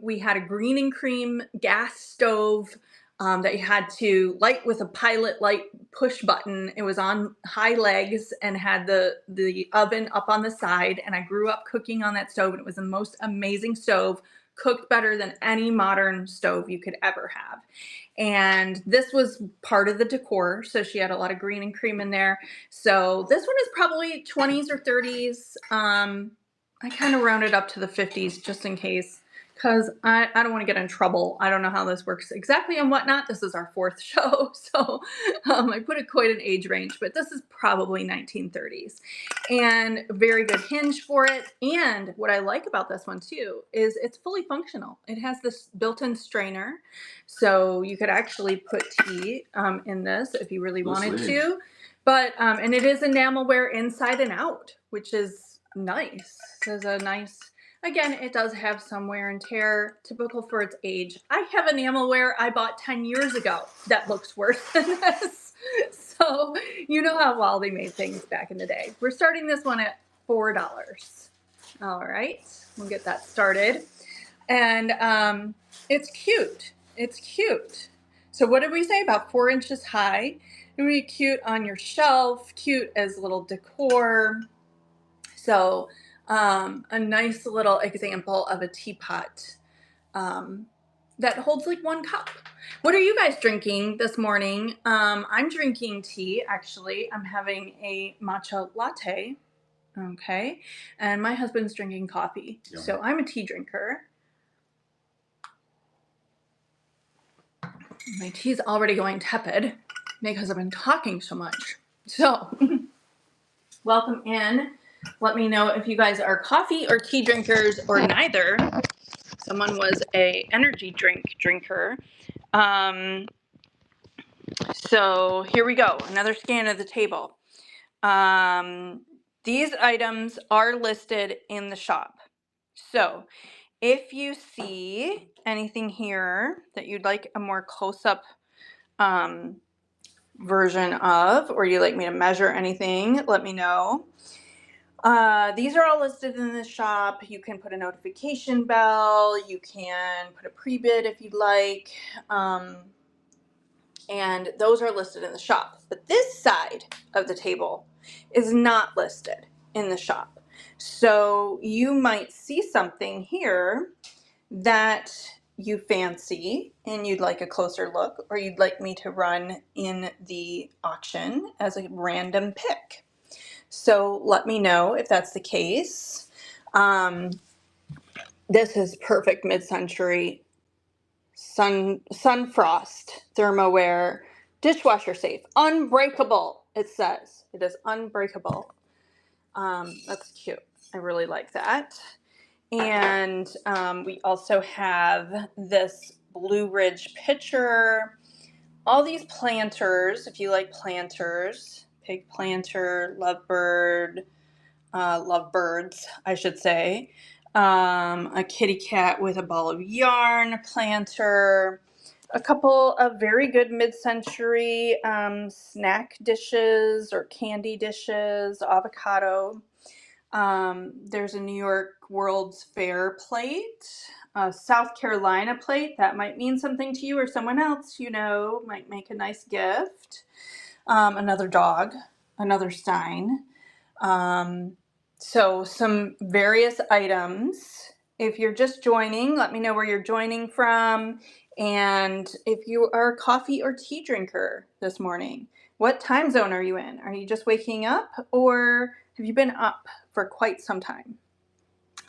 we had a green and cream gas stove that you had to light with a pilot light push button. It was on high legs and had the oven up on the side. And I grew up cooking on that stove, and it was the most amazing stove, cooked better than any modern stove you could ever have. And this was part of the decor. So she had a lot of green and cream in there. So this one is probably 20s or 30s. I kind of rounded up to the 50s just in case, because I don't want to get in trouble. I don't know how this works exactly and whatnot. This is our 4th show, so I put it quite an age range, but this is probably 1930s. And very good hinge for it. And what I like about this one too is it's fully functional. It has this built-in strainer, so you could actually put tea in this if you really wanted to. But and it is enamelware inside and out, which is nice. There's a nice, again, it does have some wear and tear, typical for its age. I have enamelware I bought 10 years ago that looks worse than this. So you know how well they made things back in the day. We're starting this one at $4. All right, we'll get that started. And it's cute. It's cute. So what did we say? About 4 inches high. It would be cute on your shelf, cute as little decor. So a nice little example of a teapot that holds like 1 cup. What are you guys drinking this morning? I'm drinking tea, actually. I'm having a matcha latte. Okay. And my husband's drinking coffee. Yeah. So I'm a tea drinker. My tea's already going tepid because I've been talking so much. So, welcome in. Let me know if you guys are coffee or tea drinkers or neither. Someone was a energy drink drinker. So here we go. Another scan of the table. These items are listed in the shop. So if you see anything here that you'd like a more close-up version of, or you'd like me to measure anything, let me know. These are all listed in the shop. You can put a notification bell. You can put a pre-bid if you'd like. And those are listed in the shop. But this side of the table is not listed in the shop. So you might see something here that you fancy and you'd like a closer look, or you'd like me to run in the auction as a random pick. So let me know if that's the case. This is perfect mid-century Sunfrost thermoware, dishwasher safe, unbreakable. It says it is unbreakable. That's cute. I really like that. And we also have this Blue Ridge pitcher. All these planters, if you like planters, pig planter, lovebirds, I should say. A kitty cat with a ball of yarn planter. A couple of very good mid-century snack dishes or candy dishes, avocado. There's a New York World's Fair plate, a South Carolina plate. That might mean something to you or someone else, might make a nice gift. Another dog, another Stein. So some various items. If you're just joining, let me know where you're joining from. And if you are a coffee or tea drinker this morning, what time zone are you in? Are you just waking up, or have you been up for quite some time?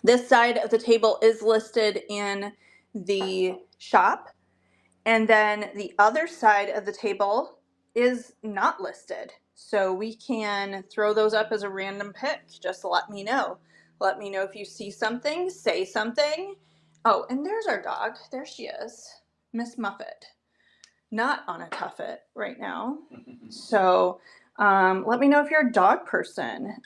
This side of the table is listed in the shop. And then the other side of the table is not listed. So we can throw those up as a random pick. Just let me know. Let me know if you see something, say something. Oh, and there's our dog. There she is, Miss Muffet. Not on a tuffet right now. So let me know if you're a dog person.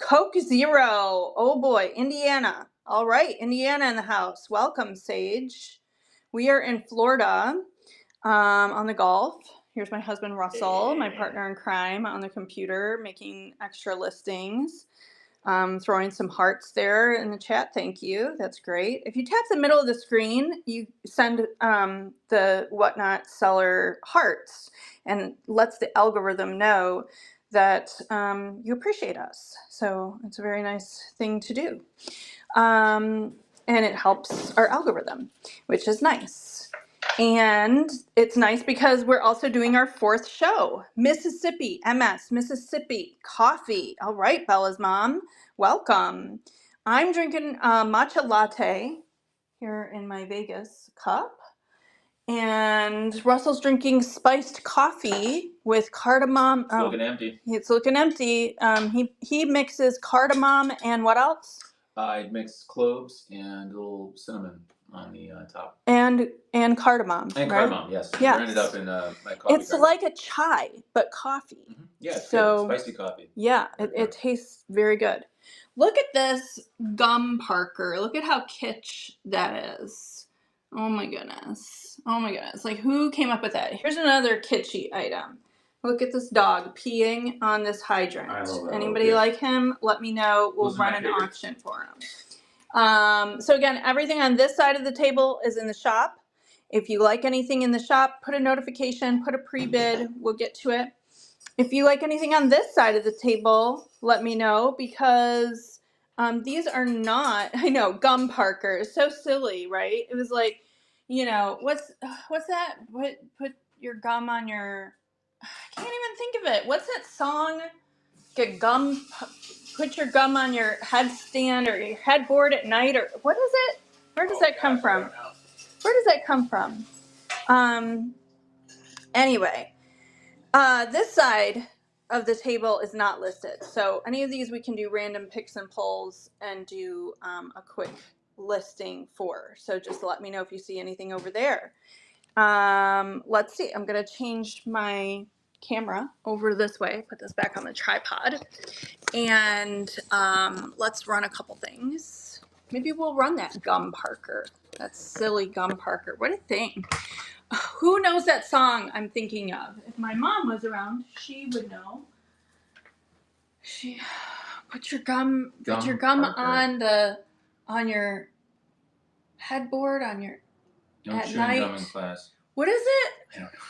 Coke Zero. Oh boy, Indiana. All right, Indiana in the house. Welcome, Sage. We are in Florida. On the Gulf. Here's my husband, Russell, my partner in crime, on the computer, making extra listings. Throwing some hearts there in the chat. Thank you. That's great. If you tap the middle of the screen, you send the Whatnot seller hearts, and lets the algorithm know that you appreciate us. So it's a very nice thing to do. And it helps our algorithm, which is nice. And it's nice because we're also doing our 4th show, Mississippi, Mississippi coffee. All right, Bella's mom, welcome. I'm drinking a matcha latte here in my Vegas cup. And Russell's drinking spiced coffee with cardamom. It's looking empty. It's looking empty. He mixes cardamom and what else? I'd mix cloves and a little cinnamon on the top. And cardamom. And right? cardamom, yes. Yes. I ended up in my coffee. It's like a chai, but coffee. Mm-hmm. Yeah, it's so good. Spicy coffee. Yeah, it tastes very good. Look at this gum Parker. Look at how kitsch that is. Oh my goodness. Oh my goodness. Like, who came up with that? Here's another kitschy item. Look at this dog peeing on this hydrant. I love that. Anybody like him? Let me know. We'll run an auction for him. So again, everything on this side of the table is in the shop. If you like anything in the shop, put a notification, put a pre-bid. We'll get to it. If you like anything on this side of the table, let me know, because these are not, I know, gum Parkers. So silly, right? It was like, what's that? Put your gum on your, I can't even think of it. What's that song? Put your gum on your headstand or your headboard at night, or what is it? Where does that come from? Where does that come from? Anyway. This side of the table is not listed. So any of these we can do random picks and pulls and do a quick listing for. So just let me know if you see anything over there. Let's see. I'm going to change my camera over this way. Put this back on the tripod. And let's run a couple things. Maybe we'll run that gum Parker. That silly gum Parker. What a thing. Who knows that song I'm thinking of? If my mom was around, she would know. She put your gum on your headboard on your Don't at chew night. gum in class. What is it? I don't know.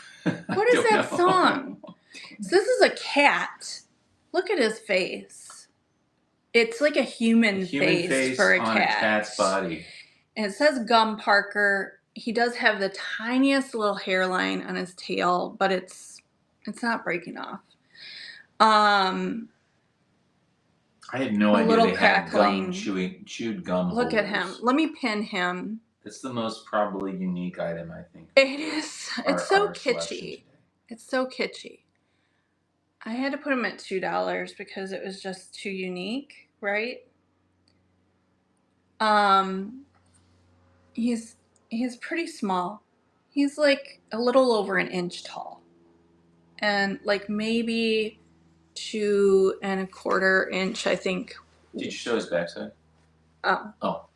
What is that song? So this is a cat. Look at his face. It's like a human face for a cat. On a cat's body. And it says Gum Parker. He does have the tiniest little hairline on his tail, but it's not breaking off. I had no idea they had chewed gum Look holders. at him. Let me pin him. It's the most probably unique item, I think. It is. It's so kitschy. It's so kitschy. I had to put him at $2 because it was just too unique, right? He's pretty small. He's like a little over an inch tall. And like maybe 2 1/4 inch, I think. Did you show his backside? Oh.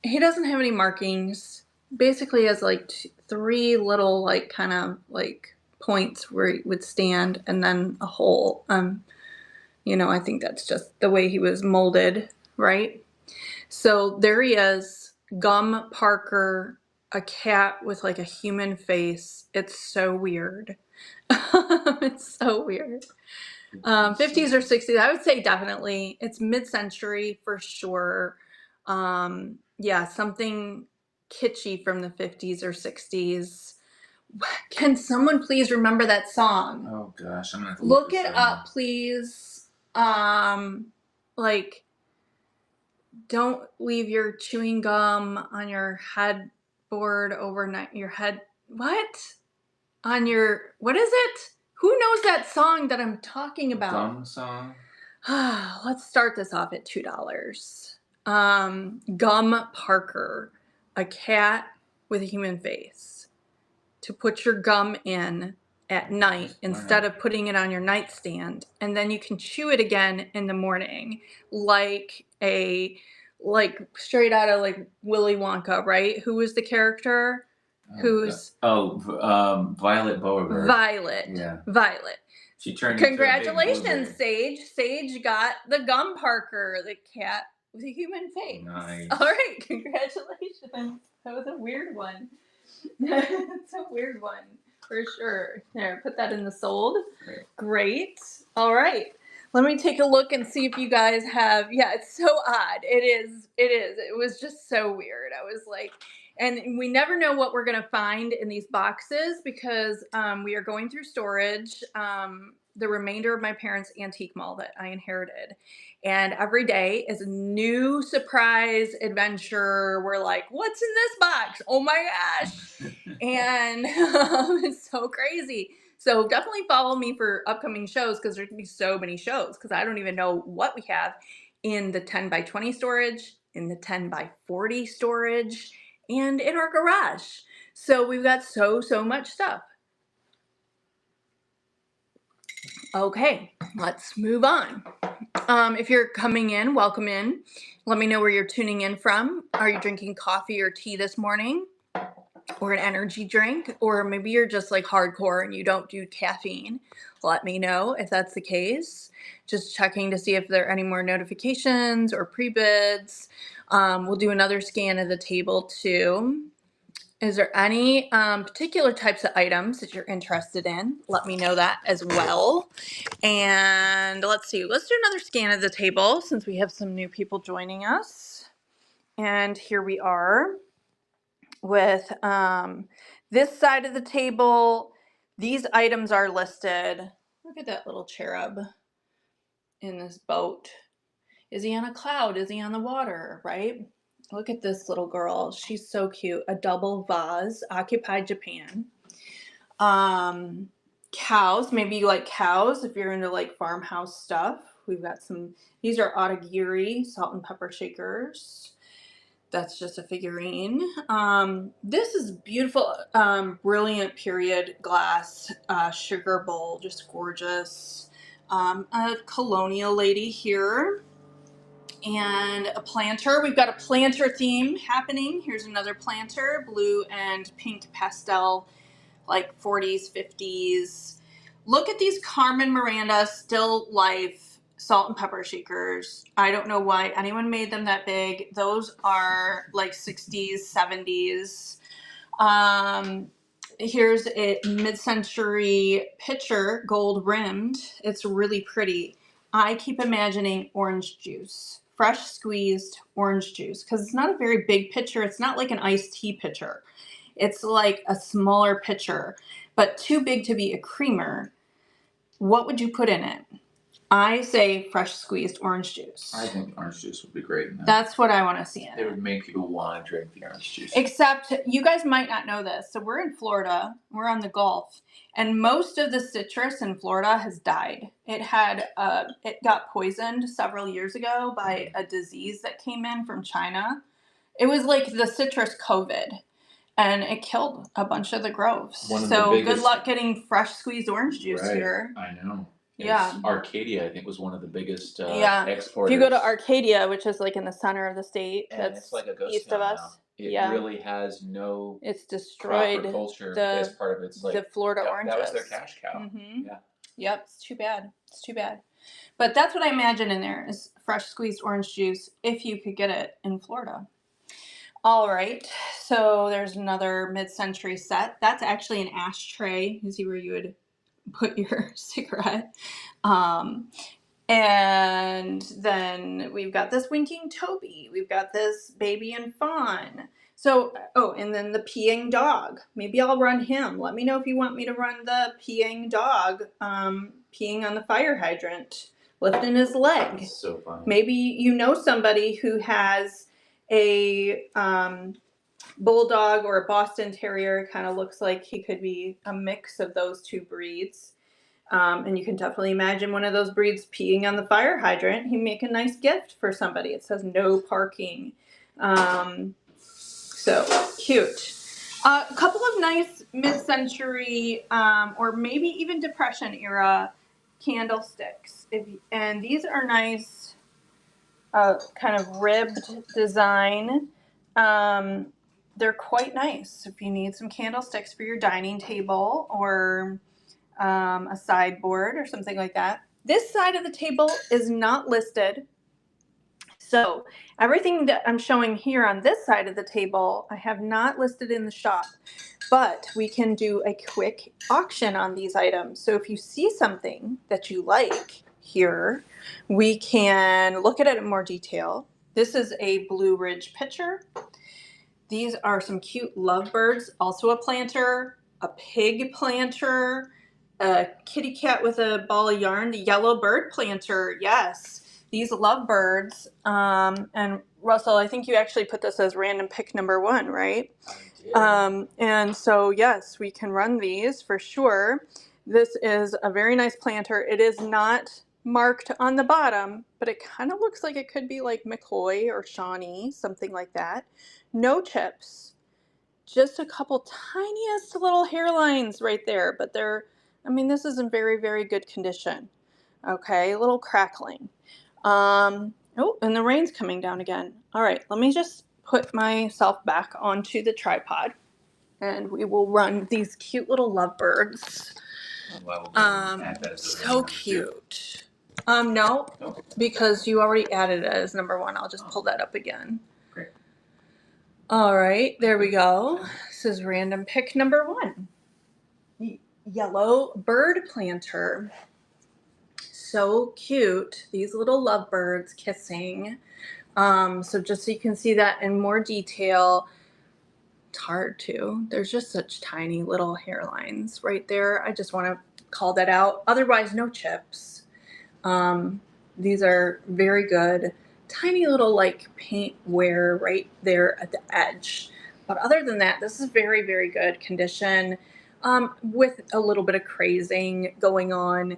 He doesn't have any markings. Basically has like 3 little like kind of like points where he would stand and then a hole. I think that's just the way he was molded, right? So there he is, Gum Parker, a cat with like a human face. It's so weird. It's so weird. 50s or 60s, I would say definitely. It's mid-century for sure. Yeah, something kitschy from the 50s or 60s. Can someone please remember that song? Oh gosh, I'm gonna have to look it up, please. Like, don't leave your chewing gum on your headboard overnight. What is it? Who knows that song that I'm talking about? Gum song? Let's start this off at $2. Gum Parker, a cat with a human face, to put your gum in at night instead of putting it on your nightstand, and then you can chew it again in the morning, like straight out of like Willy Wonka, right? Who was the character? Violet Beauregard. Violet. Yeah. Violet. She turned Congratulations, into a big Sage. Sage got the Gum Parker, the cat with a human face. Nice. All right, congratulations. That was a weird one. It's a weird one, for sure. There, put that in the sold. Great. All right. Let me take a look and see if you guys have, it's so odd. It is. It was just so weird. I was like, and we never know what we're going to find in these boxes because we are going through storage, the remainder of my parents' antique mall that I inherited. And every day is a new surprise adventure. We're like, what's in this box? Oh my gosh. And it's so crazy. So definitely follow me for upcoming shows because there's going to be so many shows because I don't even know what we have in the 10 by 20 storage, in the 10 by 40 storage, and in our garage. So we've got so much stuff. Okay, let's move on. If you're coming in, welcome in. Let me know where you're tuning in from. Are you drinking coffee or tea this morning? or an energy drink, or maybe you're just like hardcore and you don't do caffeine. Let me know if that's the case. Just checking to see if there are any more notifications or pre-bids. We'll do another scan of the table too. Is there any particular types of items that you're interested in? Let me know that as well. And let's see, let's do another scan of the table since we have some new people joining us. And here we are with this side of the table. These items are listed. Look at that little cherub in this boat. Is he on a cloud? Is he on the water, right? Look at this little girl. She's so cute. A double vase, occupied Japan. Cows. Maybe you like cows if you're into like farmhouse stuff. We've got some, these are Otagiri salt and pepper shakers. That's just a figurine. This is beautiful, brilliant period glass sugar bowl, just gorgeous. A colonial lady here. And a planter. We've got a planter theme happening. Here's another planter, blue and pink pastel, like 40s, 50s. Look at these Carmen Miranda still life salt and pepper shakers. I don't know why anyone made them that big. Those are like 60s, 70s. Here's a mid-century pitcher, gold rimmed. It's really pretty. I keep imagining orange juice, fresh squeezed orange juice, because it's not a very big pitcher. It's not like an iced tea pitcher. It's like a smaller pitcher, but too big to be a creamer. What would you put in it? I say fresh squeezed orange juice. I think orange juice would be great in that. That's what I want to see in it. It would make people want to drink the orange juice. Except you guys might not know this. So we're in Florida. We're on the Gulf. And most of the citrus in Florida has died. It got poisoned several years ago by a disease that came in from China. It was like the citrus COVID. And it killed a bunch of the groves. Good luck getting fresh squeezed orange juice here. I know. Yeah. Arcadia, I think, was one of the biggest exporters. If you go to Arcadia, which is like in the center of the state, and it's like a ghost east town of us. Now. It really has no. It's destroyed culture as part of its like the Florida oranges. That was their cash cow. Mm-hmm. Yeah. Yep. It's too bad. But that's what I imagine in there is fresh squeezed orange juice if you could get it in Florida. All right, so there's another mid-century set. That's actually an ashtray. You see where you would put your cigarette. And then we've got this Winking Toby. We've got this Baby and Fawn. So, and then the peeing dog. Maybe I'll run him. Let me know if you want me to run the peeing dog, peeing on the fire hydrant, lifting his leg. That's so funny. Maybe you know somebody who has a bulldog or a Boston Terrier. Kind of looks like he could be a mix of those two breeds. And you can definitely imagine one of those breeds peeing on the fire hydrant. He'd make a nice gift for somebody. It says no parking. So cute. A couple of nice mid-century or maybe even Depression era candlesticks. And these are nice, kind of ribbed design. They're quite nice if you need some candlesticks for your dining table or a sideboard or something like that. This side of the table is not listed. So everything that I'm showing here on this side of the table, I have not listed in the shop, but we can do a quick auction on these items. So if you see something that you like here, we can look at it in more detail. This is a Blue Ridge pitcher. These are some cute lovebirds, also a planter, a pig planter, a kitty cat with a ball of yarn, the yellow bird planter, yes. These lovebirds, and Russell, I think you actually put this as random pick number 1, right? I did. And so, yes, we can run these for sure. This is a very nice planter. It is not marked on the bottom, but it kind of looks like it could be like McCoy or Shawnee, something like that. No chips, just a couple tiniest little hairlines right there, but this is in very, very good condition. Okay, a little crackling. And the rain's coming down again. All right, let me just put myself back onto the tripod. and we will run these cute little lovebirds. Well, add that as So cute. No, because you already added it as number 1. I'll just pull that up again. Great. All right, there we go. This is random pick number 1. Yellow bird planter. So cute. These little lovebirds kissing. So just so you can see that in more detail, it's hard to. There's just such tiny little hairlines right there. I just want to call that out. Otherwise, no chips. These are very good. Tiny little like paint wear right there at the edge. But other than that, this is very, very good condition with a little bit of crazing going on.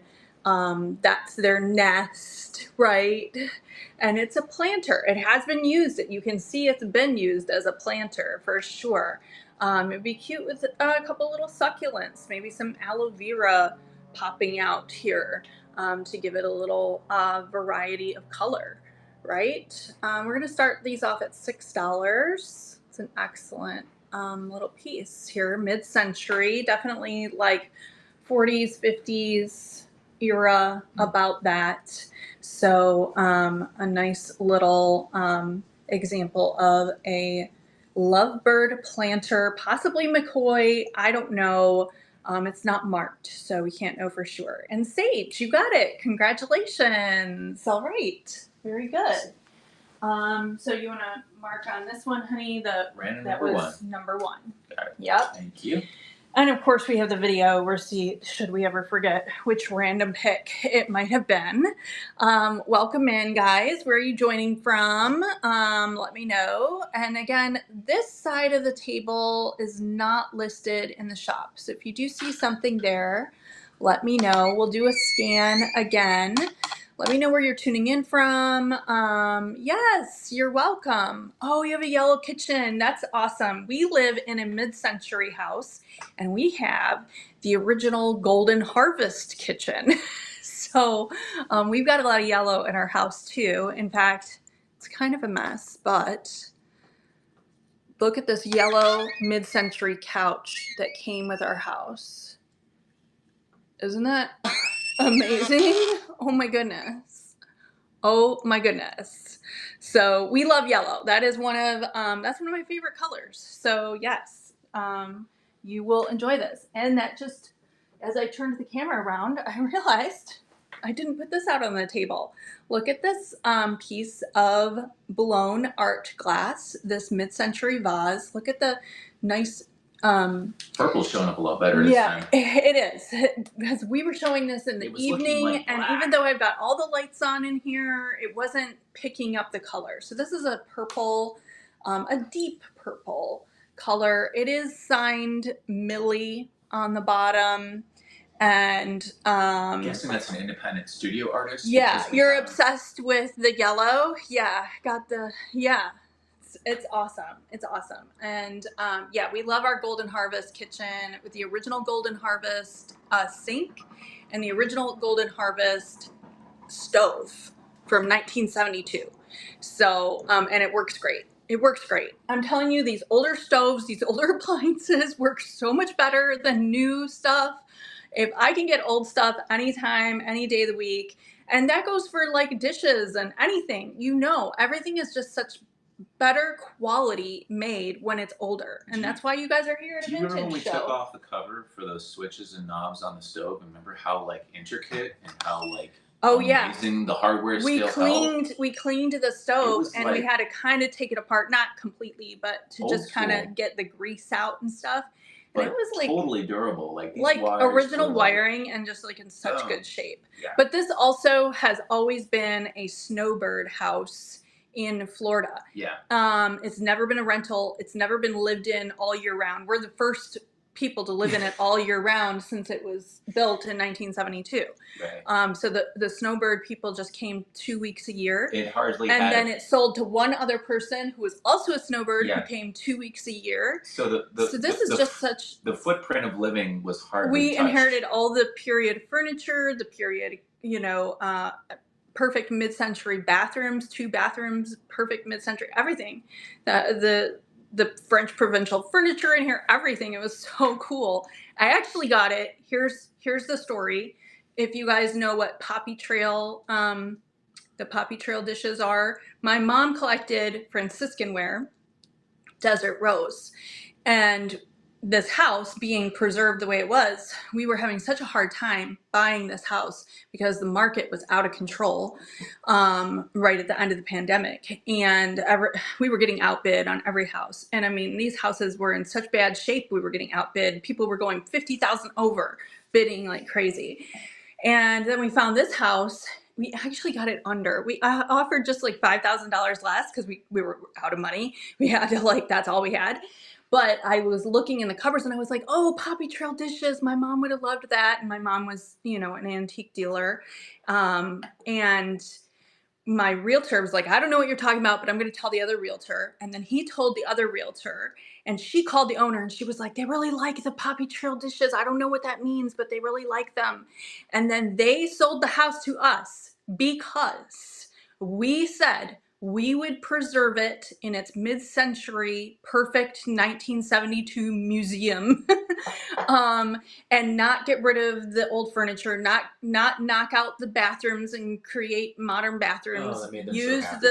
That's their nest, right? And it's a planter. It has been used. You can see it's been used as a planter for sure. It'd be cute with a couple little succulents, maybe some aloe vera popping out here to give it a little variety of color, right? We're going to start these off at $6. It's an excellent little piece here, mid-century, definitely like 40s, 50s era, about that. So a nice little example of a lovebird planter, possibly McCoy, I don't know. It's not marked, so we can't know for sure. And Sage, you got it. Congratulations. All right. Very good. So you want to mark on this one, honey? That was number 1. Got it. Yep. Thank you. And of course, we have the video. We'll see, should we ever forget which random pick it might have been. Welcome in, guys. Where are you joining from? Let me know. And again, this side of the table is not listed in the shop. So if you do see something there, let me know. We'll do a scan again. Let me know where you're tuning in from. Yes, you're welcome. Oh, you have a yellow kitchen. That's awesome. We live in a mid-century house, and we have the original Golden Harvest kitchen. So we've got a lot of yellow in our house, too. In fact, it's kind of a mess, but look at this yellow mid-century couch that came with our house. Isn't that amazing? Oh my goodness. Oh my goodness. So we love yellow. That is that's one of my favorite colors. So yes, you will enjoy this. And that just, as I turned the camera around, I realized I didn't put this out on the table. Look at this piece of blown art glass, this mid-century vase. Look at the nice Purple's showing up a lot better this time. It is, because we were showing this in the evening, and even though I've got all the lights on in here, it wasn't picking up the color. So this is a purple, a deep purple color. It is signed Millie on the bottom, and I'm guessing that's an independent studio artist. Yeah, you're obsessed with the yellow. Yeah, It's awesome. It's awesome. And yeah, we love our Golden Harvest kitchen with the original Golden Harvest sink and the original Golden Harvest stove from 1972. So, and it works great. It works great. I'm telling you, these older stoves, these older appliances work so much better than new stuff. If I can get old stuff anytime, any day of the week, and that goes for like dishes and anything, everything is just such better quality made when it's older. And that's why you guys are here at a vintage show. Do you remember when we took off the cover for those switches and knobs on the stove? Remember how like intricate and how like amazing the hardware still held? We cleaned the stove, and we had to kind of take it apart, not completely, but to just kind of get the grease out and stuff. And it was like totally durable, like original wiring and just like in such good shape. Yeah. But this also has always been a snowbird house in Florida. Yeah. It's never been a rental. It's never been lived in all year round. We're the first people to live in it all year round since it was built in 1972. Right. So the snowbird people just came 2 weeks a year. It hardly and then it sold to one other person who was also a snowbird who came 2 weeks a year. So the footprint of living was hardly We inherited all the period furniture, the period, perfect mid-century bathrooms, 2 bathrooms, perfect mid-century, everything. the French provincial furniture in here, everything. It was so cool. I actually got it. Here's the story. If you guys know what Poppy Trail, the Poppy Trail dishes are, my mom collected Franciscan ware, Desert Rose. And this house being preserved the way it was, we were having such a hard time buying this house because the market was out of control right at the end of the pandemic. And we were getting outbid on every house. And I mean, these houses were in such bad shape, we were getting outbid. People were going 50,000 over, bidding like crazy. And then we found this house. We actually got it under. We offered just like $5,000 less because we were out of money. We had to, like, that's all we had. But I was looking in the cupboards and I was like, oh, Poppy Trail dishes. My mom would have loved that. And my mom was, you know, an antique dealer. And my realtor was like, I don't know what you're talking about, but I'm going to tell the other realtor. And then he told the other realtor, and she called the owner and she was like, they really like the Poppy Trail dishes. I don't know what that means, but they really like them. And then they sold the house to us because we said we would preserve it in its mid-century perfect 1972 museum. And not get rid of the old furniture, not knock out the bathrooms and create modern bathrooms. Oh, that made them Use so happy.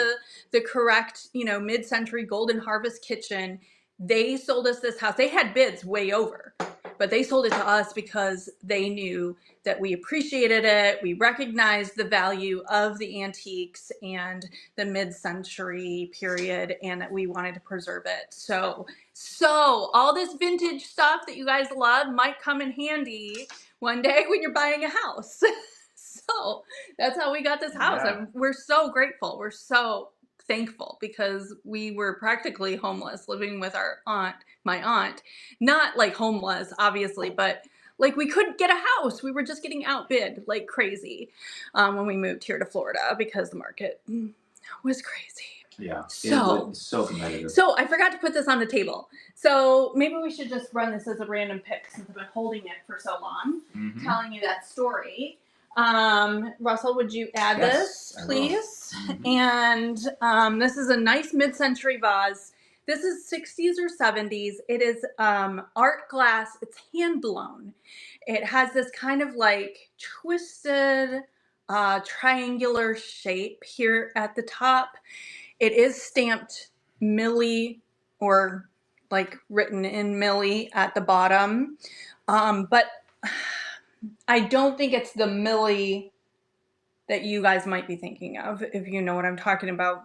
the correct, you know, mid-century Golden Harvest kitchen. They sold us this house. They had bids way over, but they sold it to us because they knew that we appreciated it. We recognized the value of the antiques and the mid-century period, and that we wanted to preserve it. So all this vintage stuff that you guys love might come in handy one day when you're buying a house. So that's how we got this house. Yeah. We're so grateful. We're so thankful because we were practically homeless, living with my aunt. Not like homeless, obviously, but like we couldn't get a house. We were just getting outbid like crazy when we moved here to Florida because the market was crazy. Yeah, So, it was so competitive. So I forgot to put this on the table. So maybe we should just run this as a random pick since I've been holding it for so long, telling you that story. Russell, would you add this, please? And this is a nice mid-century vase. This is 60s or 70s. It is art glass. It's hand blown. It has this kind of like twisted triangular shape here at the top. It is stamped Millie, or like written in Millie at the bottom. But I don't think it's the Millie that you guys might be thinking of, if you know what I'm talking about,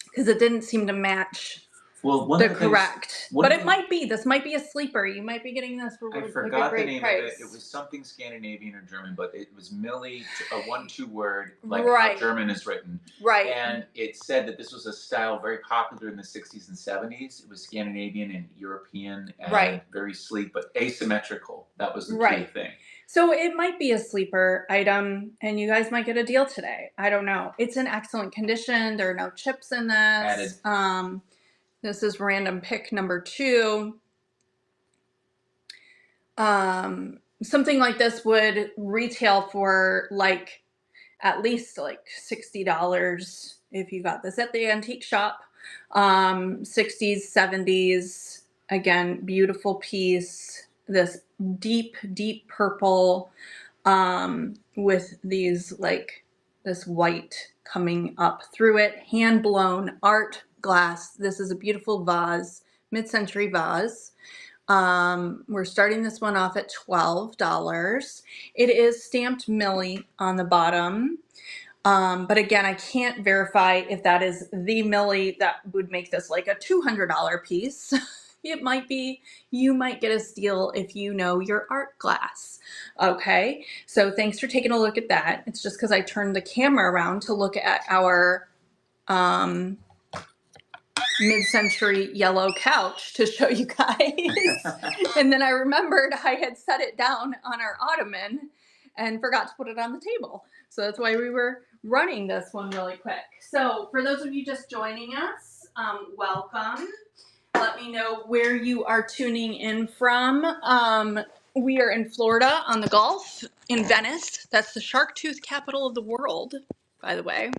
because it didn't seem to match the correct. But it might be. This might be a sleeper. You might be getting this for I like forgot a great the name price. of it. It was something Scandinavian or German, but it was Millie, a 1-2 word, like how German is written. Right. And it said that this was a style very popular in the 60s and 70s. It was Scandinavian and European and very sleek, but asymmetrical. That was the key thing. So it might be a sleeper item, and you guys might get a deal today. I don't know. It's in excellent condition. There are no chips in this. Added. This is random pick number 2. Something like this would retail for like at least like $60 if you got this at the antique shop. 60s, 70s. Again, beautiful piece. This deep, deep purple with these like this white coming up through it. Hand blown art glass. This is a beautiful vase, mid-century vase. We're starting this one off at $12. It is stamped Millie on the bottom. But again, I can't verify if that is the Millie that would make this like a $200 piece. It might be. You might get a steal if you know your art glass. Okay, so thanks for taking a look at that. It's just because I turned the camera around to look at our mid-century yellow couch to show you guys. And then I remembered I had set it down on our ottoman and forgot to put it on the table. So that's why we were running this one really quick. So for those of you just joining us, welcome. Let me know where you are tuning in from. We are in Florida on the Gulf, in Venice. That's the shark tooth capital of the world, by the way.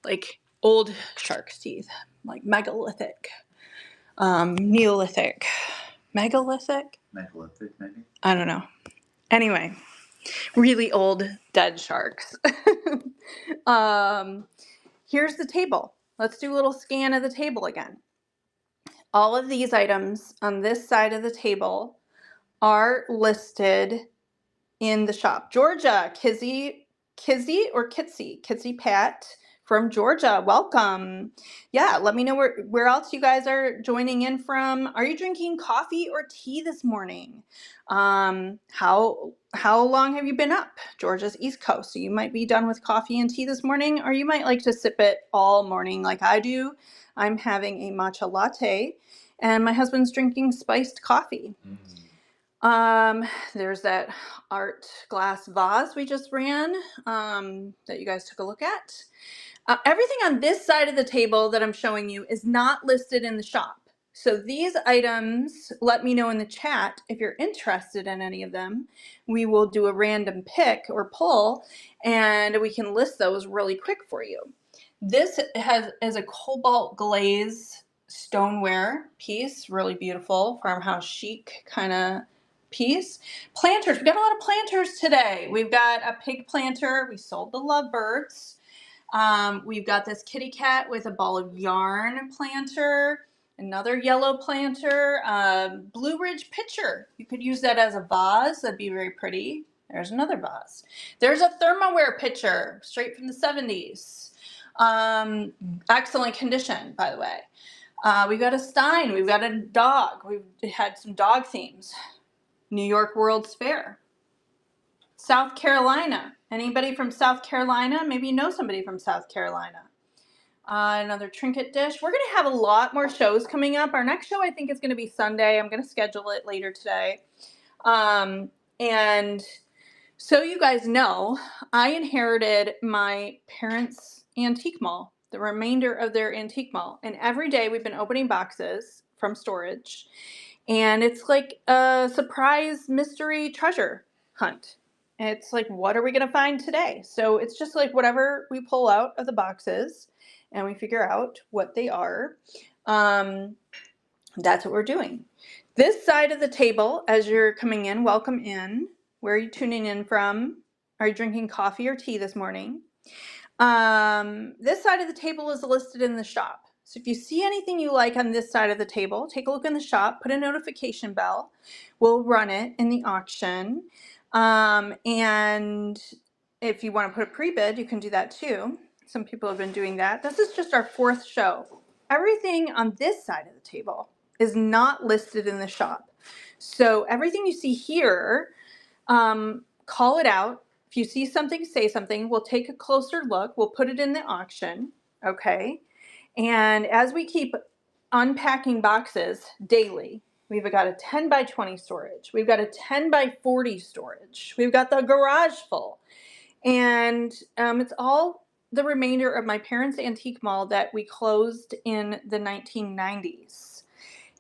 Like old shark's teeth, like megalithic. Neolithic, megalithic, maybe. I don't know. Anyway, really old dead sharks. Here's the table. Let's do a little scan of the table again. All of these items on this side of the table are listed in the shop. Georgia, Kizzy or Kitsy Pat from Georgia. Welcome. Yeah, let me know where else you guys are joining in from. Are you drinking coffee or tea this morning? How long have you been up? Georgia's East Coast, so you might be done with coffee and tea this morning, or you might like to sip it all morning like I do. I'm having a matcha latte, and my husband's drinking spiced coffee. There's that art glass vase we just ran that you guys took a look at. Everything on this side of the table that I'm showing you is not listed in the shop. So these items, let me know in the chat if you're interested in any of them. We will do a random pick or pull, and we can list those really quick for you. This is a cobalt glaze stoneware piece, really beautiful, farmhouse chic kind of piece. Planters, we got a lot of planters today. We've got a pig planter. We sold the lovebirds. We've got this kitty cat with a ball of yarn planter, another yellow planter, Blue Ridge pitcher. You could use that as a vase. That'd be very pretty. There's another vase. There's a thermoware pitcher, straight from the 70s. Excellent condition, by the way. We've got a Stein. We've got a dog. We've had some dog themes. New York World's Fair. South Carolina. Anybody from South Carolina? Maybe you know somebody from South Carolina. Another trinket dish. We're going to have a lot more shows coming up. Our next show, I think, is going to be Sunday. I'm going to schedule it later today. And so you guys know, I inherited my parents' antique mall, the remainder of their antique mall. And every day we've been opening boxes from storage. And it's like a surprise mystery treasure hunt. It's like, what are we going to find today? So it's just like whatever we pull out of the boxes and we figure out what they are. That's what we're doing. This side of the table, as you're coming in, welcome in. Where are you tuning in from? Are you drinking coffee or tea this morning? This side of the table is listed in the shop. So if you see anything you like on this side of the table, take a look in the shop, put a notification bell. We'll run it in the auction. And if you want to put a pre-bid, you can do that too. Some people have been doing that. This is just our fourth show. Everything on this side of the table is not listed in the shop. So everything you see here, call it out. If you see something, say something. We'll take a closer look. We'll put it in the auction, okay? And as we keep unpacking boxes daily, we've got a 10 by 20 storage. We've got a 10 by 40 storage. We've got the garage full. And it's all the remainder of my parents' antique mall that we closed in the 1990s.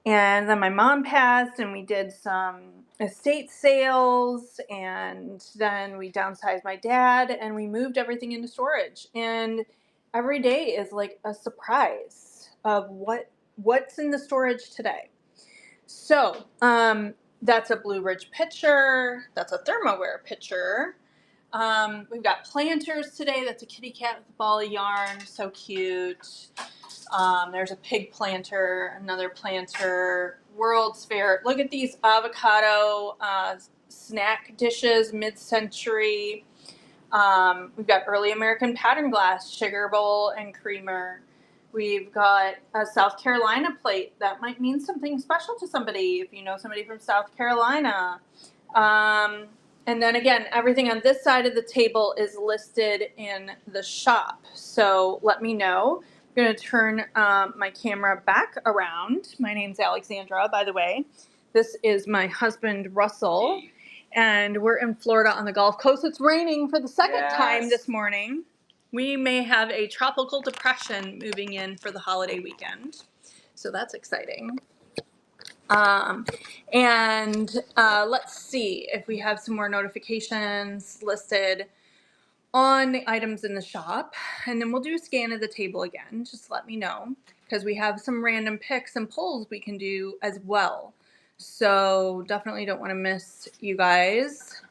And then my mom passed, and we did some estate sales, and then we downsized my dad, and we moved everything into storage. And every day is like a surprise of what's in the storage today. So that's a Blue Ridge pitcher. That's a thermoware pitcher. We've got planters today. That's a kitty cat with a ball of yarn. So cute. There's a pig planter, another planter, World's Fair. Look at these avocado snack dishes, mid-century. We've got early American pattern glass, sugar bowl, and creamer. We've got a South Carolina plate. That might mean something special to somebody if you know somebody from South Carolina. And then again, everything on this side of the table is listed in the shop. So let me know. I'm going to turn my camera back around. My name's Alexandra, by the way. This is my husband, Russell. And we're in Florida on the Gulf Coast. It's raining for the second time this morning. We may have a tropical depression moving in for the holiday weekend. So that's exciting. Let's see if we have some more notifications listed on the items in the shop. And then we'll do a scan of the table again. Just let me know. because we have some random picks and pulls we can do as well. So definitely don't want to miss you guys.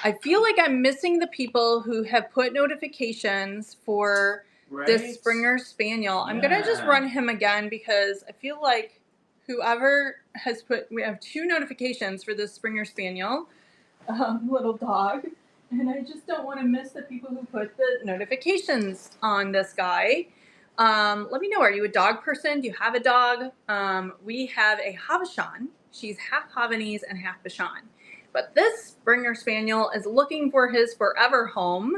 I feel like I'm missing the people who have put notifications for this Springer Spaniel. I'm going to just run him again because I feel like whoever has we have 2 notifications for this Springer Spaniel little dog. And I just don't want to miss the people who put the notifications on this guy. Let me know, are you a dog person? Do you have a dog? We have a Havashon. She's half Havanese and half Bashan. But this Springer Spaniel is looking for his forever home.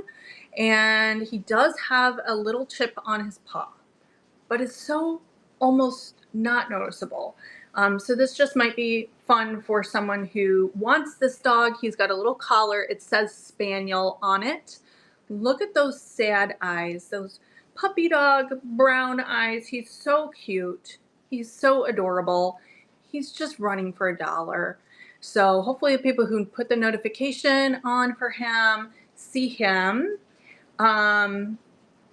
And he does have a little chip on his paw. But it's so almost not noticeable. So this just might be fun for someone who wants this dog. He's got a little collar. It says Spaniel on it. Look at those sad eyes, those puppy dog brown eyes. He's so cute. He's so adorable. He's just running for $1. So hopefully the people who put the notification on for him see him.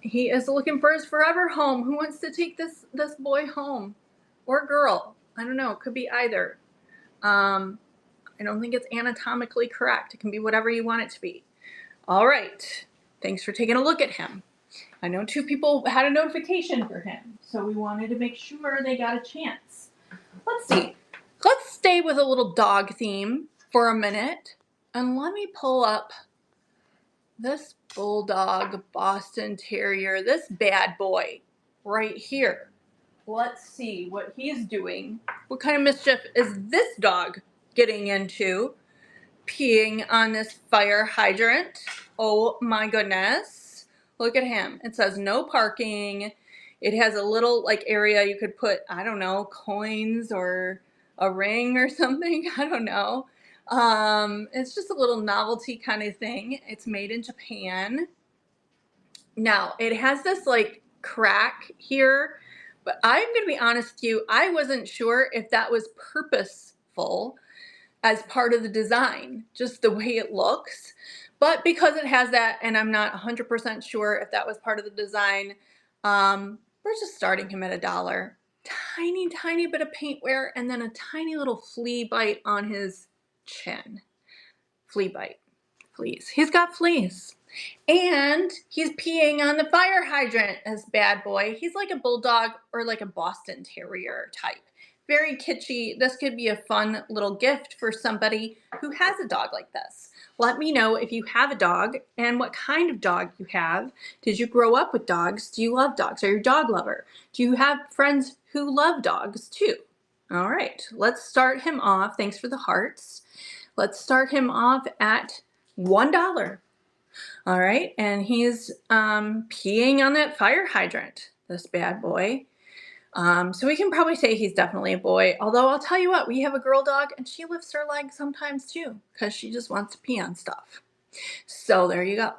He is looking for his forever home. Who wants to take this boy home? Or girl? I don't know. It could be either. I don't think it's anatomically correct. It can be whatever you want it to be. All right. Thanks for taking a look at him. I know 2 people had a notification for him, so we wanted to make sure they got a chance. Let's see. Let's stay with a little dog theme for a minute, and let me pull up this Bulldog Boston Terrier, this bad boy right here. Let's see what he's doing. What kind of mischief is this dog getting into? Peeing on this fire hydrant. Oh my goodness. Look at him. It says no parking. It has a little like area you could put, I don't know, coins or a ring or something. I don't know. It's just a little novelty kind of thing. It's made in Japan. Now, it has this like crack here, but I'm going to be honest with you, I wasn't sure if that was purposeful as part of the design, just the way it looks. But because it has that, and I'm not 100% sure if that was part of the design, we're just starting him at $1. Tiny, tiny bit of paint wear, and then a tiny little flea bite on his chin. Flea bite. Fleas. He's got fleas. And he's peeing on the fire hydrant, this bad boy. He's like a bulldog or like a Boston Terrier type. Very kitschy. This could be a fun little gift for somebody who has a dog like this. Let me know if you have a dog and what kind of dog you have. Did you grow up with dogs? Do you love dogs? Are you a dog lover? Do you have friends who love dogs too? All right, let's start him off. Thanks for the hearts. Let's start him off at $1. All right, and he's peeing on that fire hydrant, this bad boy. So we can probably say he's definitely a boy. Although I'll tell you what, we have a girl dog and she lifts her leg sometimes too because she just wants to pee on stuff. So there you go.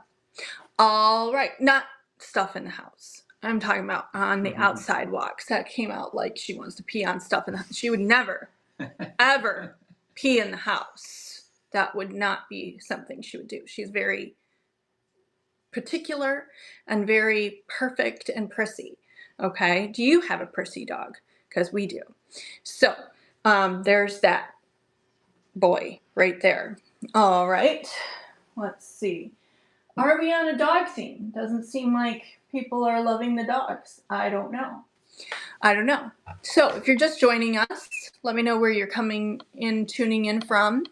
All right, not stuff in the house. I'm talking about on the outside walks. That came out like she wants to pee on stuff in the house. She would never, ever pee in the house. That would not be something she would do. She's very particular and very perfect and prissy. Okay, do you have a prissy dog? Because we do. So there's that boy right there. All right, let's see. Are we on a dog theme? Doesn't seem like people are loving the dogs. I don't know. I don't know. So if you're just joining us, let me know where you're tuning in from.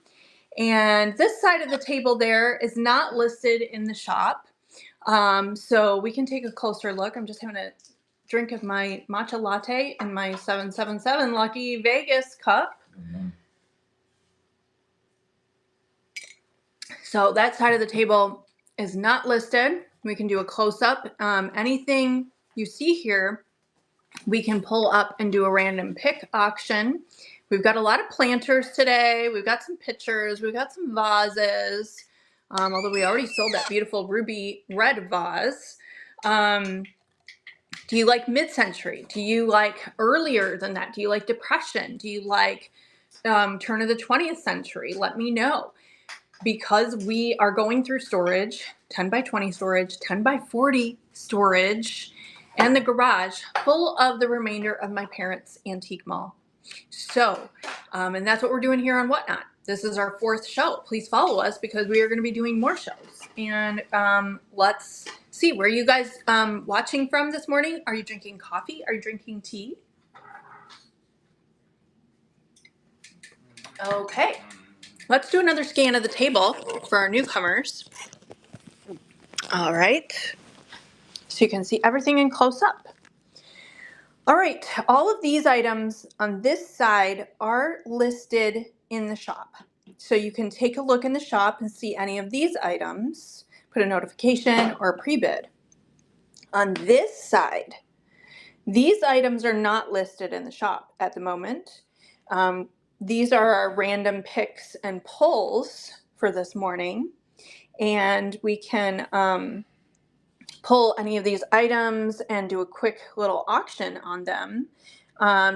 And this side of the table there is not listed in the shop. So we can take a closer look. I'm just having a drink of my matcha latte in my 777 Lucky Vegas cup. Mm-hmm. So that side of the table is not listed. We can do a close-up. Anything you see here, we can pull up and do a random pick auction. We've got a lot of planters today. We've got some pitchers. We've got some vases. Although we already sold that beautiful ruby red vase. Do you like mid-century? Do you like earlier than that? Do you like Depression? Do you like turn of the 20th century? Let me know. Because we are going through storage, 10 by 20 storage, 10 by 40 storage, and the garage full of the remainder of my parents' antique mall. So, and that's what we're doing here on Whatnot. This is our 4th show. Please follow us because we are going to be doing more shows. And let's see, where are you guys watching from this morning? Are you drinking coffee? Are you drinking tea? Okay. Let's do another scan of the table for our newcomers. All right. So you can see everything in close up. All right, all of these items on this side are listed in the shop. So you can take a look in the shop and see any of these items, put a notification or a pre-bid. On this side, these items are not listed in the shop at the moment. These are our random picks and pulls for this morning, and we can pull any of these items and do a quick little auction on them.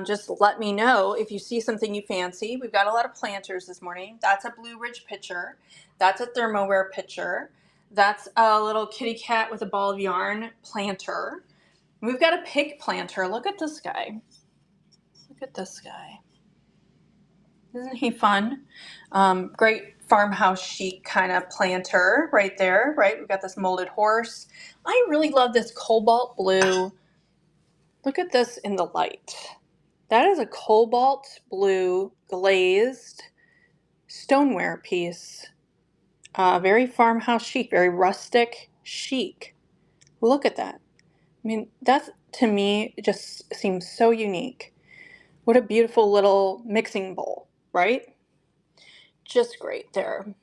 Just let me know if you see something you fancy. We've got a lot of planters this morning. That's a Blue Ridge pitcher. That's a thermoware pitcher. That's a little kitty cat with a ball of yarn planter. We've got a pig planter. Look at this guy. Look at this guy. Isn't he fun? Great farmhouse chic kind of planter right there, right? We've got this molded horse. I really love this cobalt blue. Look at this in the light. That is a cobalt blue glazed stoneware piece. Very farmhouse chic, very rustic chic. Look at that. I mean, that to me just seems so unique. What a beautiful little mixing bowl, right? Just great there.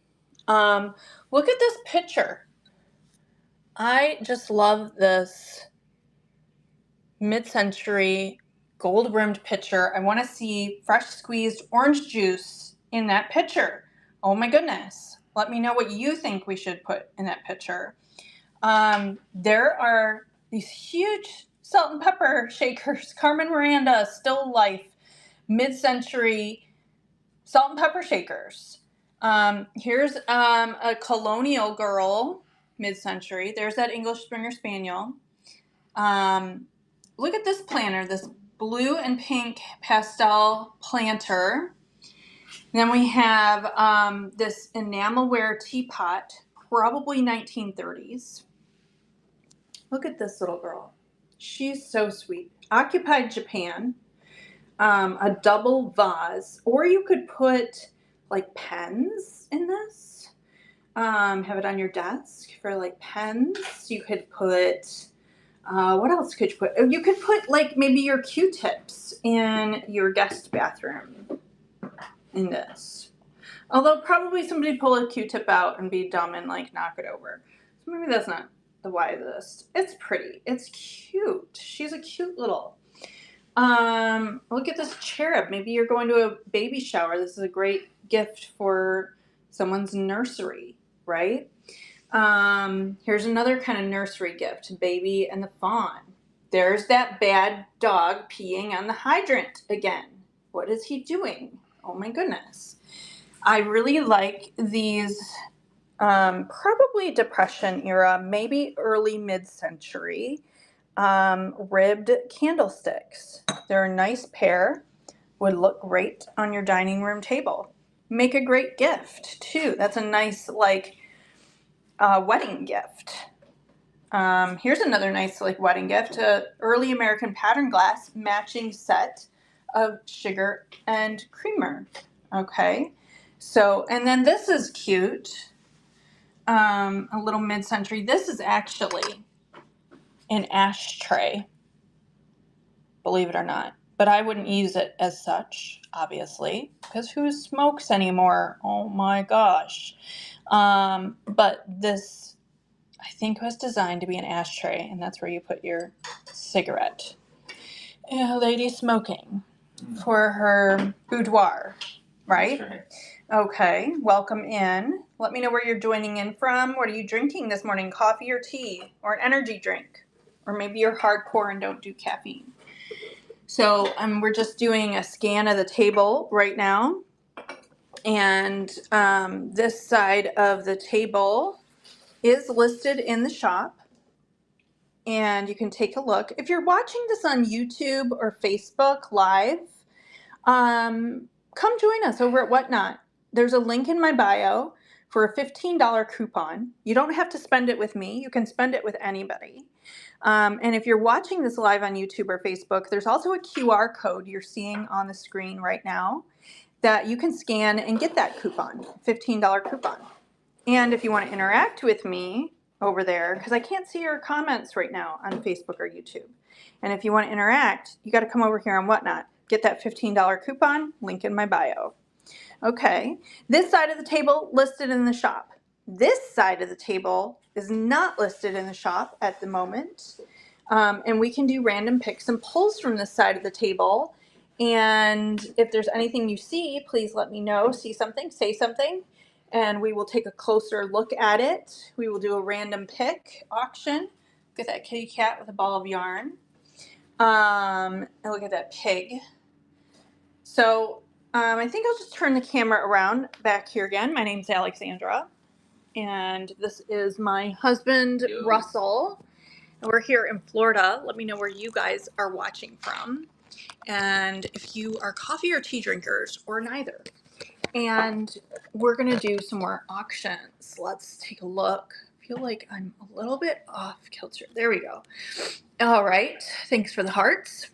Look at this picture. I just love this mid-century gold-rimmed pitcher. I want to see fresh squeezed orange juice in that pitcher. Oh my goodness. Let me know what you think we should put in that pitcher. There are these huge salt and pepper shakers. Carmen Miranda, still life, mid-century salt and pepper shakers. Here's a colonial girl, mid-century. There's that English Springer Spaniel. Look at this planter, this blue and pink pastel planter. Then we have this enamelware teapot, probably 1930s. Look at this little girl. She's so sweet. Occupied Japan. A double vase, or you could put like pens in this. Have it on your desk for like pens. You could put, what else could you put? You could put like maybe your Q-tips in your guest bathroom in this. Although probably somebody pull a Q-tip out and be dumb and like knock it over. So maybe that's not the wisest. It's pretty. It's cute. She's a cute little. Look at this cherub. Maybe you're going to a baby shower. This is a great gift for someone's nursery, right? Here's another kind of nursery gift, Baby and the Fawn. There's that bad dog peeing on the hydrant again. What is he doing? Oh my goodness. I really like these, probably Depression era, maybe early mid-century. Ribbed candlesticks. They're a nice pair. Would look great on your dining room table. Make a great gift too. That's a nice like wedding gift. Here's another nice like wedding gift. A early American pattern glass matching set of sugar and creamer. Okay. So, and then this is cute. A little mid-century. This is actually an ashtray, believe it or not. But I wouldn't use it as such, obviously, because who smokes anymore? Oh my gosh. But this, I think, was designed to be an ashtray, and that's where you put your cigarette. A lady smoking for her boudoir, right? That's right. Okay, welcome in. Let me know where you're joining in from. What are you drinking this morning? Coffee or tea? Or an energy drink? Or maybe you're hardcore and don't do caffeine. So we're just doing a scan of the table right now. And this side of the table is listed in the shop. and you can take a look. If you're watching this on YouTube or Facebook Live, come join us over at Whatnot. There's a link in my bio for a $15 coupon. You don't have to spend it with me. You can spend it with anybody. And if you're watching this live on YouTube or Facebook, there's also a QR code you're seeing on the screen right now that you can scan and get that coupon, $15 coupon. And if you want to interact with me over there, because I can't see your comments right now on Facebook or YouTube. And if you want to interact, you got to come over here on Whatnot. Get that $15 coupon, link in my bio. Okay, this side of the table listed in the shop. This side of the table is not listed in the shop at the moment. And we can do random picks and pulls from this side of the table. And if there's anything you see, please let me know. See something, say something, and we will take a closer look at it. We will do a random pick auction. Look at that kitty cat with a ball of yarn. And look at that pig. So I think I'll just turn the camera around back here again. My name's Alexandra, and this is my husband, Russell. And we're here in Florida. Let me know where you guys are watching from, and if you are coffee or tea drinkers, or neither. And we're going to do some more auctions. Let's take a look. I feel like I'm a little bit off kilter. There we go. All right. Thanks for the hearts.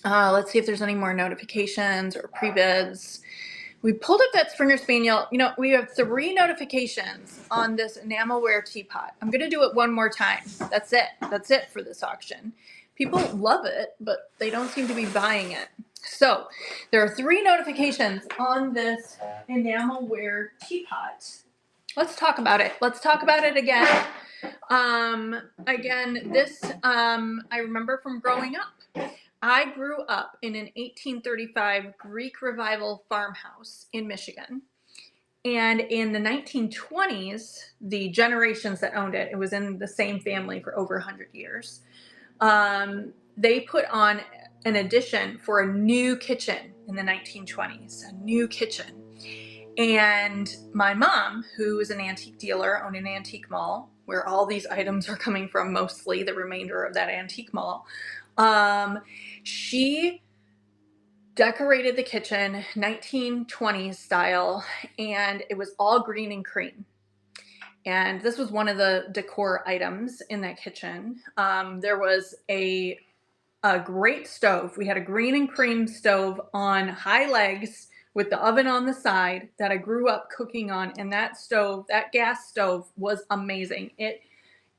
Let's see if there's any more notifications or pre-bids. We pulled up that Springer Spaniel. You know, we have 3 notifications on this enamelware teapot. I'm going to do it one more time. That's it. That's it for this auction. People love it, but they don't seem to be buying it. So there are 3 notifications on this enamelware teapot. Let's talk about it. Let's talk about it again. This I remember from growing up. I grew up in an 1835 Greek Revival farmhouse in Michigan. And in the 1920s, the generations that owned it, it was in the same family for over 100 years, they put on an addition for a new kitchen in the 1920s, a new kitchen. And my mom, who is an antique dealer, owned an antique mall, where all these items are coming from, mostly the remainder of that antique mall. She decorated the kitchen 1920s style, and it was all green and cream. And this was one of the decor items in that kitchen. There was a great stove. We had a green and cream stove on high legs with the oven on the side that I grew up cooking on. And that stove, that gas stove, was amazing.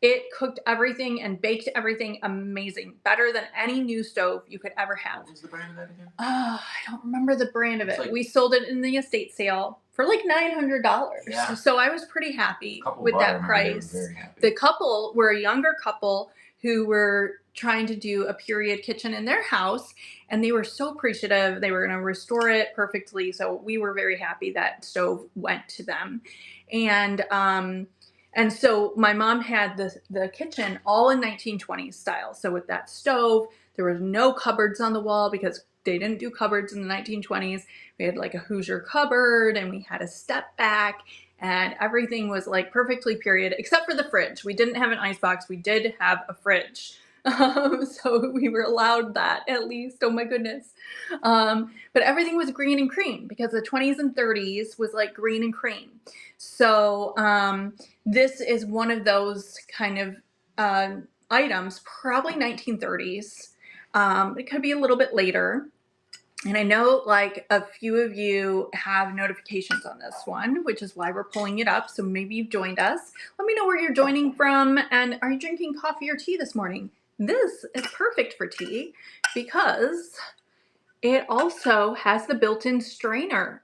It cooked everything and baked everything amazing. Better than any new stove you could ever have. What was the brand of that again? I don't remember the brand of it. Like, we sold it in the estate sale for like $900. Yeah. So I was pretty happy with that price. Very happy. The couple were a younger couple who were trying to do a period kitchen in their house, and they were so appreciative. They were going to restore it perfectly. So we were very happy that stove went to them. And so my mom had the kitchen all in 1920s style. So with that stove, there was no cupboards on the wall because they didn't do cupboards in the 1920s. We had like a Hoosier cupboard, and we had a step back, and everything was like perfectly period, except for the fridge. We didn't have an icebox. We did have a fridge. So we were allowed that at least. Oh my goodness. But everything was green and cream because the 20s and 30s was like green and cream. So this is one of those kind of items, probably 1930s. It could be a little bit later. And I know like a few of you have notifications on this one, which is why we're pulling it up. So maybe you've joined us. Let me know where you're joining from. And are you drinking coffee or tea this morning? This is perfect for tea because it also has the built-in strainer.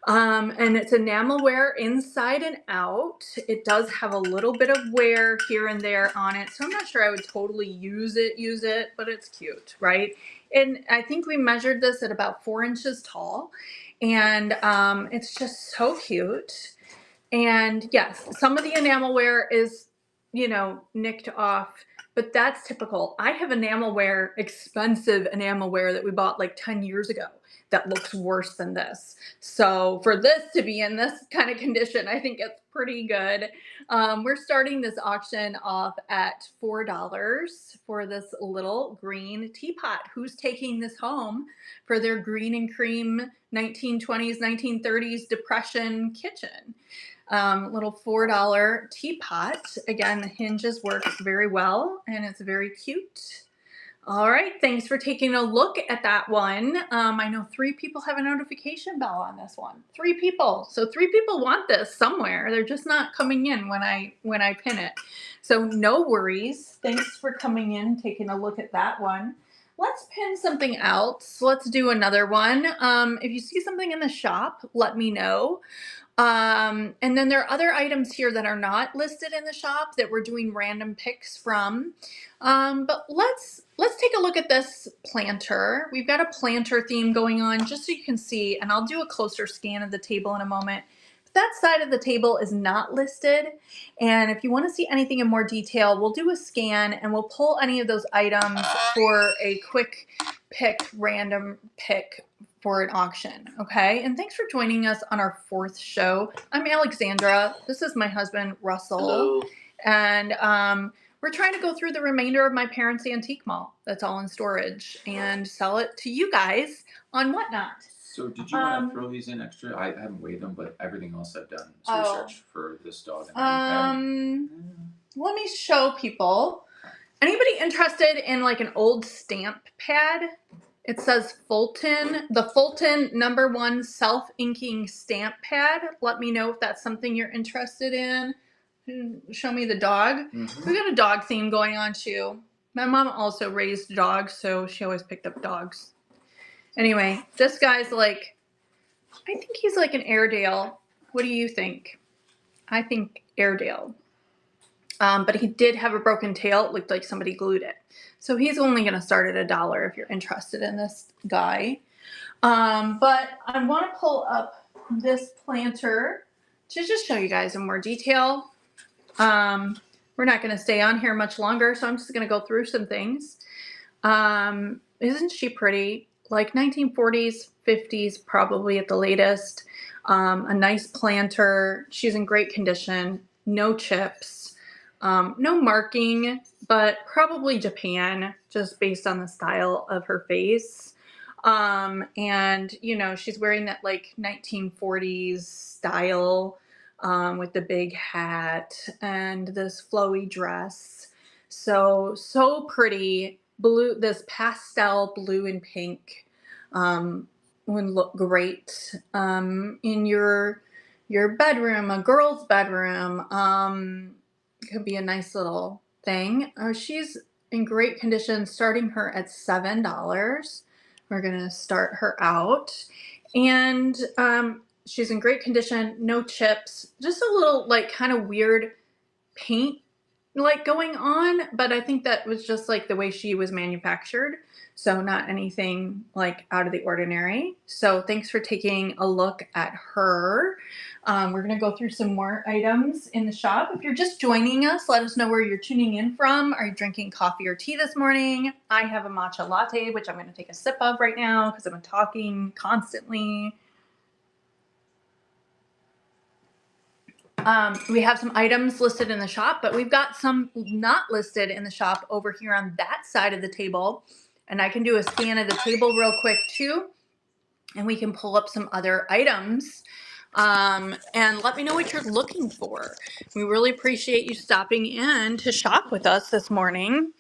And it's enamelware inside and out. It does have a little bit of wear here and there on it. So I'm not sure I would totally use it, but it's cute, right? And I think we measured this at about 4 inches tall. And it's just so cute. And yes, some of the enamelware is, nicked off, but that's typical. I have expensive enamelware that we bought like 10 years ago. that looks worse than this. So for this to be in this kind of condition, I think it's pretty good. We're starting this auction off at $4 for this little green teapot. Who's taking this home for their green and cream 1920s, 1930s Depression kitchen? Little $4 teapot. Again, the hinges work very well and it's very cute. All right, thanks for taking a look at that one. I know 3 people have a notification bell on this one. 3 people. So 3 people want this somewhere. They're just not coming in when I pin it. So no worries. Thanks for coming in, taking a look at that one. Let's pin something else. Let's do another one. If you see something in the shop, let me know. And then there are other items here that are not listed in the shop that we're doing random picks from. But let's take a look at this planter. We've got a planter theme going on just so you can see, and I'll do a closer scan of the table in a moment. But that side of the table is not listed. And if you want to see anything in more detail, we'll do a scan and we'll pull any of those items for a quick random pick for an auction. Okay. And thanks for joining us on our 4th show. I'm Alexandra. This is my husband, Russell. Hello. And, we're trying to go through the remainder of my parents' antique mall that's all in storage and sell it to you guys on Whatnot. So did you want to throw these in extra? I haven't weighed them, but everything else I've done is research for this dog. Let me show people. Anybody interested in like an old stamp pad? It says Fulton, the Fulton #1 self-inking stamp pad. Let me know if that's something you're interested in. Show me the dog. Mm-hmm. We got a dog theme going on too. My mom also raised dogs, so she always picked up dogs. Anyway, this guy's like, I think he's like an Airedale. What do you think? I think Airedale. But he did have a broken tail. It looked like somebody glued it. So he's only going to start at $1 if you're interested in this guy. But I want to pull up this planter to just show you guys in more detail. We're not going to stay on here much longer, so I'm just going to go through some things. Isn't she pretty? Like 1940s, 50s, probably at the latest. A nice planter. She's in great condition. No chips. No marking, but probably Japan, just based on the style of her face. And, you know, she's wearing that like 1940s style with the big hat and this flowy dress. So pretty. Blue, this pastel blue and pink would look great in your bedroom, a girl's bedroom. Could be a nice little thing. She's in great condition, starting her at $7. We're going to start her out. And she's in great condition, no chips, just a little like kind of weird paint like going on, but I think that was just like the way she was manufactured. So not anything like out of the ordinary. So thanks for taking a look at her. We're going to go through some more items in the shop. If you're just joining us, let us know where you're tuning in from. Are you drinking coffee or tea this morning? I have a matcha latte, which I'm going to take a sip of right now because I've been talking constantly. We have some items listed in the shop, but we've got some not listed in the shop over here on that side of the table. And I can do a scan of the table real quick too. And we can pull up some other items. And let me know what you're looking for. We really appreciate you stopping in to shop with us this morning.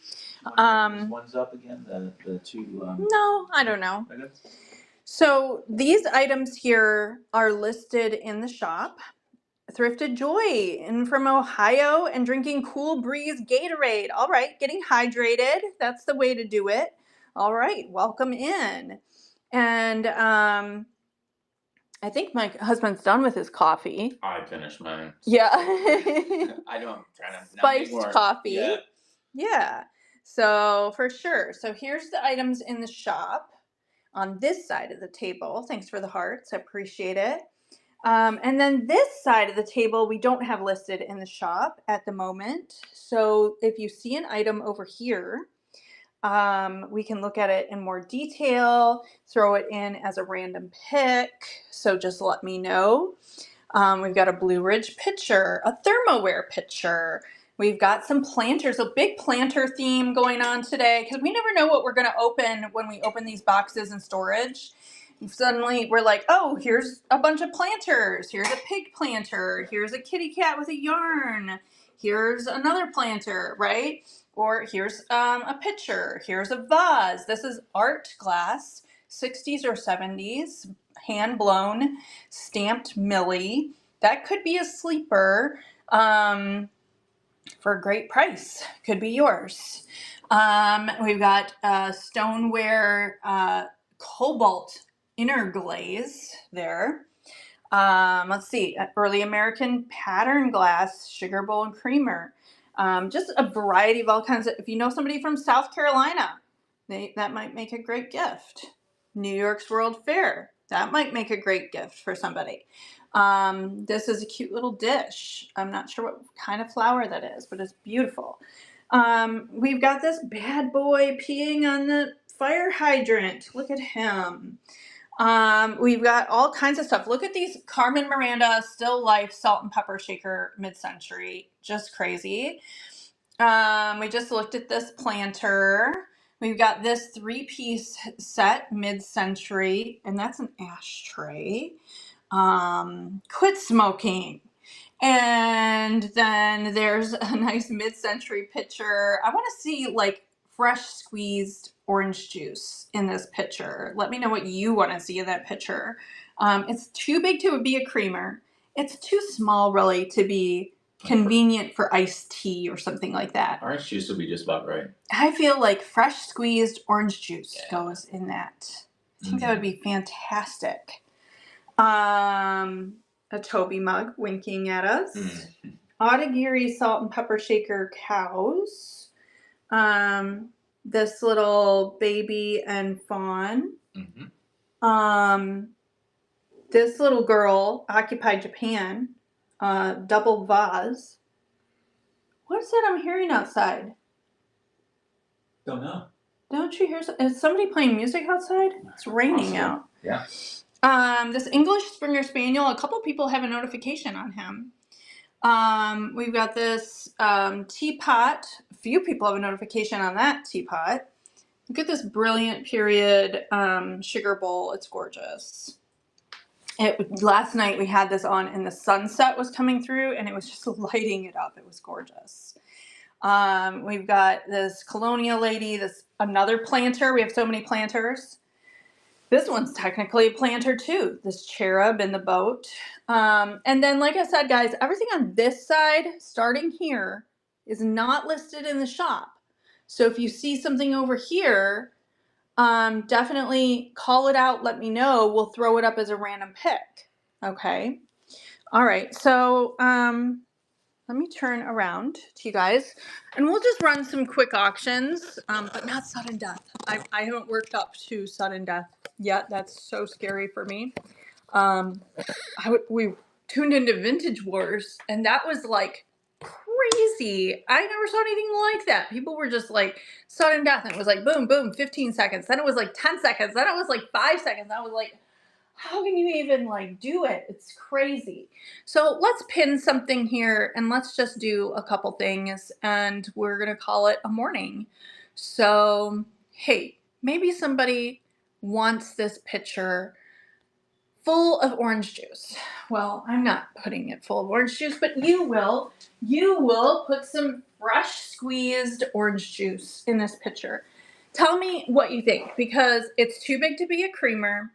One's up again, the 2... No, I don't know. So these items here are listed in the shop. Thrifted Joy and from Ohio and drinking Cool Breeze Gatorade. All right, getting hydrated. That's the way to do it. All right, welcome in. And I think my husband's done with his coffee. I finished mine. Yeah. I know I'm trying to spiced coffee. Yeah. So for sure. So here's the items in the shop on this side of the table. Thanks for the hearts. I appreciate it. And then this side of the table, we don't have listed in the shop at the moment. So if you see an item over here, We can look at it in more detail, throw it in as a random pick. So just let me know. We've got a Blue Ridge pitcher, a thermoware pitcher. We've got some planters, a big planter theme going on today because we never know what we're going to open when we open these boxes in storage. And suddenly we're like, oh, here's a bunch of planters. Here's a pig planter. Here's a kitty cat with a yarn. Here's another planter, right? Or here's a pitcher. Here's a vase. This is art glass, 60s or 70s, hand blown, stamped Millie. That could be a sleeper for a great price. Could be yours. We've got stoneware cobalt inner glaze there. Let's see, early American pattern glass, sugar bowl and creamer. Just a variety of all kinds of, if you know somebody from South Carolina, that might make a great gift. New York's World Fair, that might make a great gift for somebody. This is a cute little dish. I'm not sure what kind of flower that is, but it's beautiful. We've got this bad boy peeing on the fire hydrant. Look at him. We've got all kinds of stuff. Look at these Carmen Miranda Still Life Salt and Pepper Shaker mid-century. Just crazy. We just looked at this planter. We've got this 3-piece set mid-century, and that's an ashtray. Quit smoking. And then there's a nice mid-century pitcher. I want to see like fresh squeezed orange juice in this pitcher. Let me know what you want to see in that pitcher. It's too big to be a creamer. It's too small really to be convenient for iced tea or something like that. Orange juice would be just about right. I feel like fresh squeezed orange juice goes in that. I think that would be fantastic. A Toby mug winking at us. Otagiri salt and pepper shaker cows. This little baby and fawn. This little girl, Occupy Japan. Double vase. What is that I'm hearing outside? Don't know. Don't you hear? Is somebody playing music outside? It's raining out. Yeah. This English Springer Spaniel, a couple people have a notification on him. We've got this teapot. A few people have a notification on that teapot. Look at this brilliant period sugar bowl. It's gorgeous. Last night we had this on and the sunset was coming through and it was just lighting it up. It was gorgeous. We've got this colonial lady, another planter. We have so many planters. This one's technically a planter too, this cherub in the boat. And then, like I said, guys, everything on this side, starting here, is not listed in the shop. So if you see something over here, definitely call it out, let me know. We'll throw it up as a random pick, okay? All right, so let me turn around to you guys, and we'll just run some quick auctions, but not sudden death. I haven't worked up to sudden death yet. That's so scary for me. We tuned into Vintage Wars, and that was like crazy. I never saw anything like that. People were just like sudden death, and it was like boom, boom, 15 seconds. Then it was like 10 seconds. Then it was like 5 seconds. I was like, how can you even like do it? It's crazy. So let's pin something here and let's just do a couple things and we're going to call it a morning. So, hey, maybe somebody wants this pitcher full of orange juice. Well, I'm not putting it full of orange juice, but you will. You will put some fresh squeezed orange juice in this pitcher. Tell me what you think, because it's too big to be a creamer.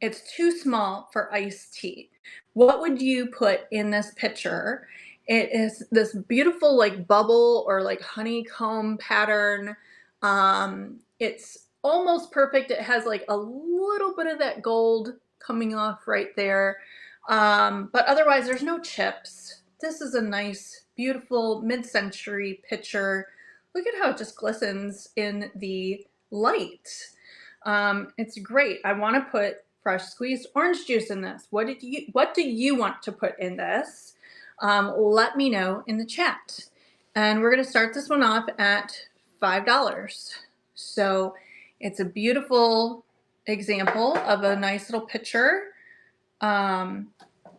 It's too small for iced tea. What would you put in this pitcher? It is this beautiful like bubble or like honeycomb pattern. It's almost perfect. It has like a little bit of that gold coming off right there. But otherwise there's no chips. This is a nice, beautiful mid-century pitcher. Look at how it just glistens in the light. It's great. I want to put fresh squeezed orange juice in this. What do you want to put in this? Let me know in the chat. And we're going to start this one off at $5. So it's a beautiful example of a nice little pitcher.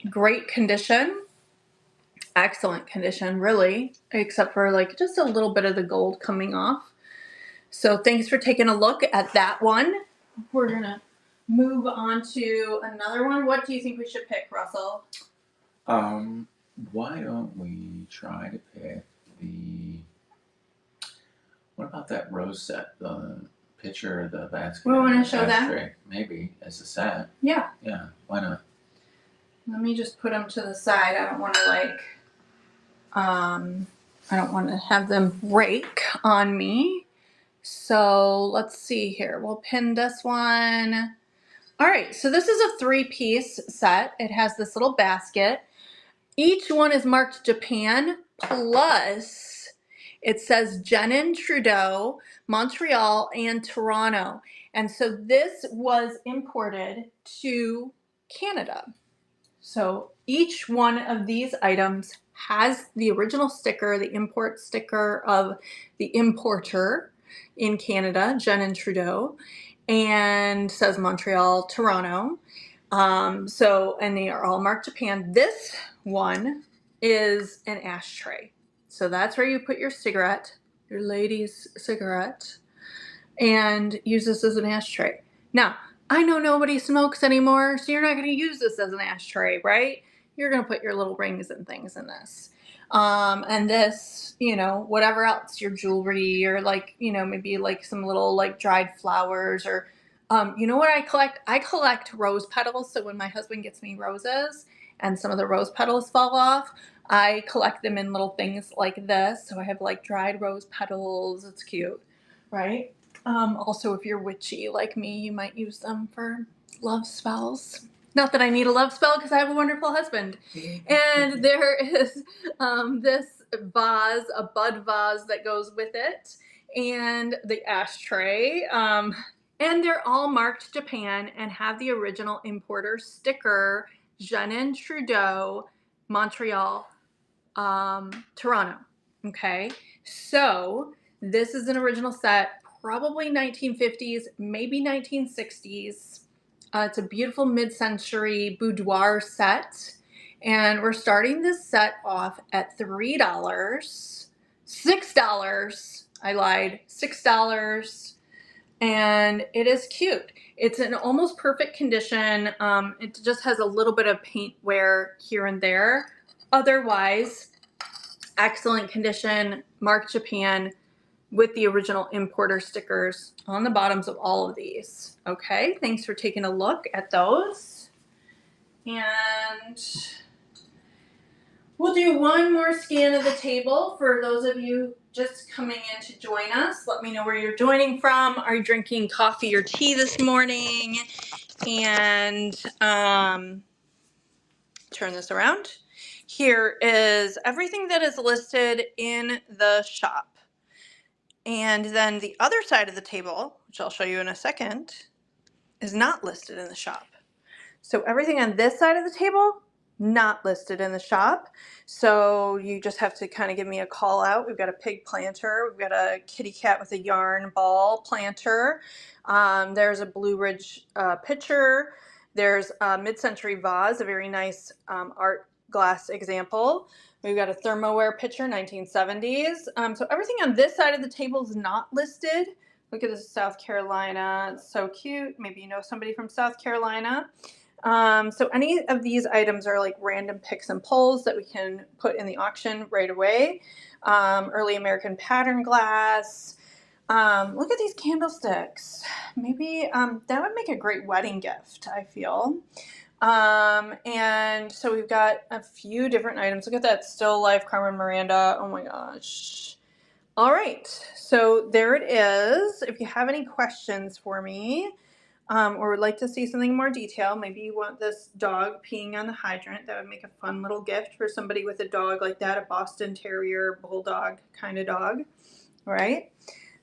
Great condition. Excellent condition, really, except for like just a little bit of the gold coming off. So thanks for taking a look at that one. We're gonna move on to another one. What do you think we should pick, Russell? Why don't we try to pick what about that rose set? The pitcher, the basket. We want to show them? Maybe as a set. Yeah. Yeah, why not? Let me just put them to the side. I don't want to I don't want to have them break on me. So let's see here. We'll pin this one. All right, so this is a 3-piece set. It has this little basket. Each one is marked Japan, plus it says Jenin, Trudeau, Montreal, and Toronto. And so this was imported to Canada. So each one of these items has the original sticker, the import sticker of the importer in Canada, Jenin Trudeau, and says Montreal, Toronto. And they are all marked Japan. This one is an ashtray. So that's where you put your cigarette, your lady's cigarette, and use this as an ashtray. Now, I know nobody smokes anymore, so you're not going to use this as an ashtray, right? You're going to put your little rings and things in this. And this, whatever else, your jewelry, or maybe like some little like dried flowers, or you know what I collect? I collect rose petals. So when my husband gets me roses and some of the rose petals fall off, I collect them in little things like this. So I have like dried rose petals. It's cute, right? Also, if you're witchy like me, you might use them for love spells. Not that I need a love spell because I have a wonderful husband. And there is this vase, a bud vase that goes with it, and the ashtray. And they're all marked Japan and have the original importer sticker, Jenin, Trudeau, Montreal, Toronto. Okay, so this is an original set, probably 1950s, maybe 1960s. It's a beautiful mid-century boudoir set, and we're starting this set off at $3, $6. I lied, $6, and it is cute. It's in almost perfect condition. It just has a little bit of paint wear here and there. Otherwise, excellent condition, marked Japan, with the original importer stickers on the bottoms of all of these. Okay, thanks for taking a look at those. And we'll do one more scan of the table for those of you just coming in to join us. Let me know where you're joining from. Are you drinking coffee or tea this morning? And turn this around. Here is everything that is listed in the shop. And then the other side of the table, which I'll show you in a second, is not listed in the shop. So everything on this side of the table, not listed in the shop. So you just have to kind of give me a call out. We've got a pig planter. We've got a kitty cat with a yarn ball planter. There's a Blue Ridge pitcher. There's a mid-century vase, a very nice art glass example. We've got a thermoware pitcher, 1970s. So everything on this side of the table is not listed. Look at this, South Carolina. It's so cute. Maybe you know somebody from South Carolina. So any of these items are like random picks and pulls that we can put in the auction right away. Early American pattern glass. Look at these candlesticks. Maybe that would make a great wedding gift, I feel. And so we've got a few different items. Look at that still life Carmen Miranda. Oh my gosh. All right, so there it is. If you have any questions for me, or would like to see something more detail, maybe you want this dog peeing on the hydrant. That would make a fun little gift for somebody with a dog like that, a Boston Terrier, Bulldog kind of dog. All right.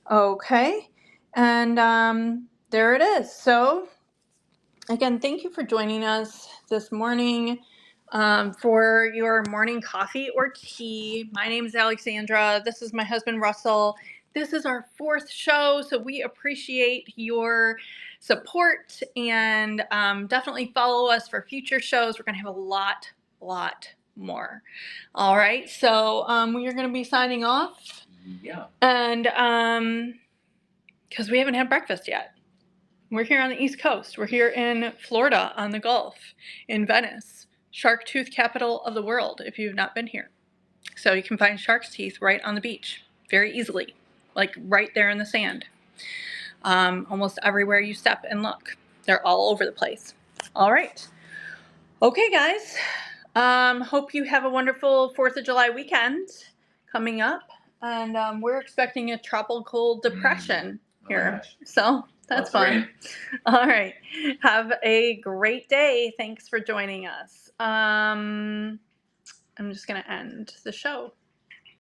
Okay. And there it is. So again, thank you for joining us this morning for your morning coffee or tea. My name is Alexandra. This is my husband, Russell. This is our 4th show, so we appreciate your support, and definitely follow us for future shows. We're going to have a lot more. All right, so we are going to be signing off. Yeah. And because we haven't had breakfast yet. We're here on the East Coast. We're here in Florida on the Gulf, in Venice, shark tooth capital of the world, if you've not been here. So you can find shark's teeth right on the beach very easily, like right there in the sand. Almost everywhere you step and look. They're all over the place. All right. Okay, guys. Hope you have a wonderful 4th of July weekend coming up. And we're expecting a tropical depression here. So that's fun. All right. Have a great day. Thanks for joining us. I'm just going to end the show.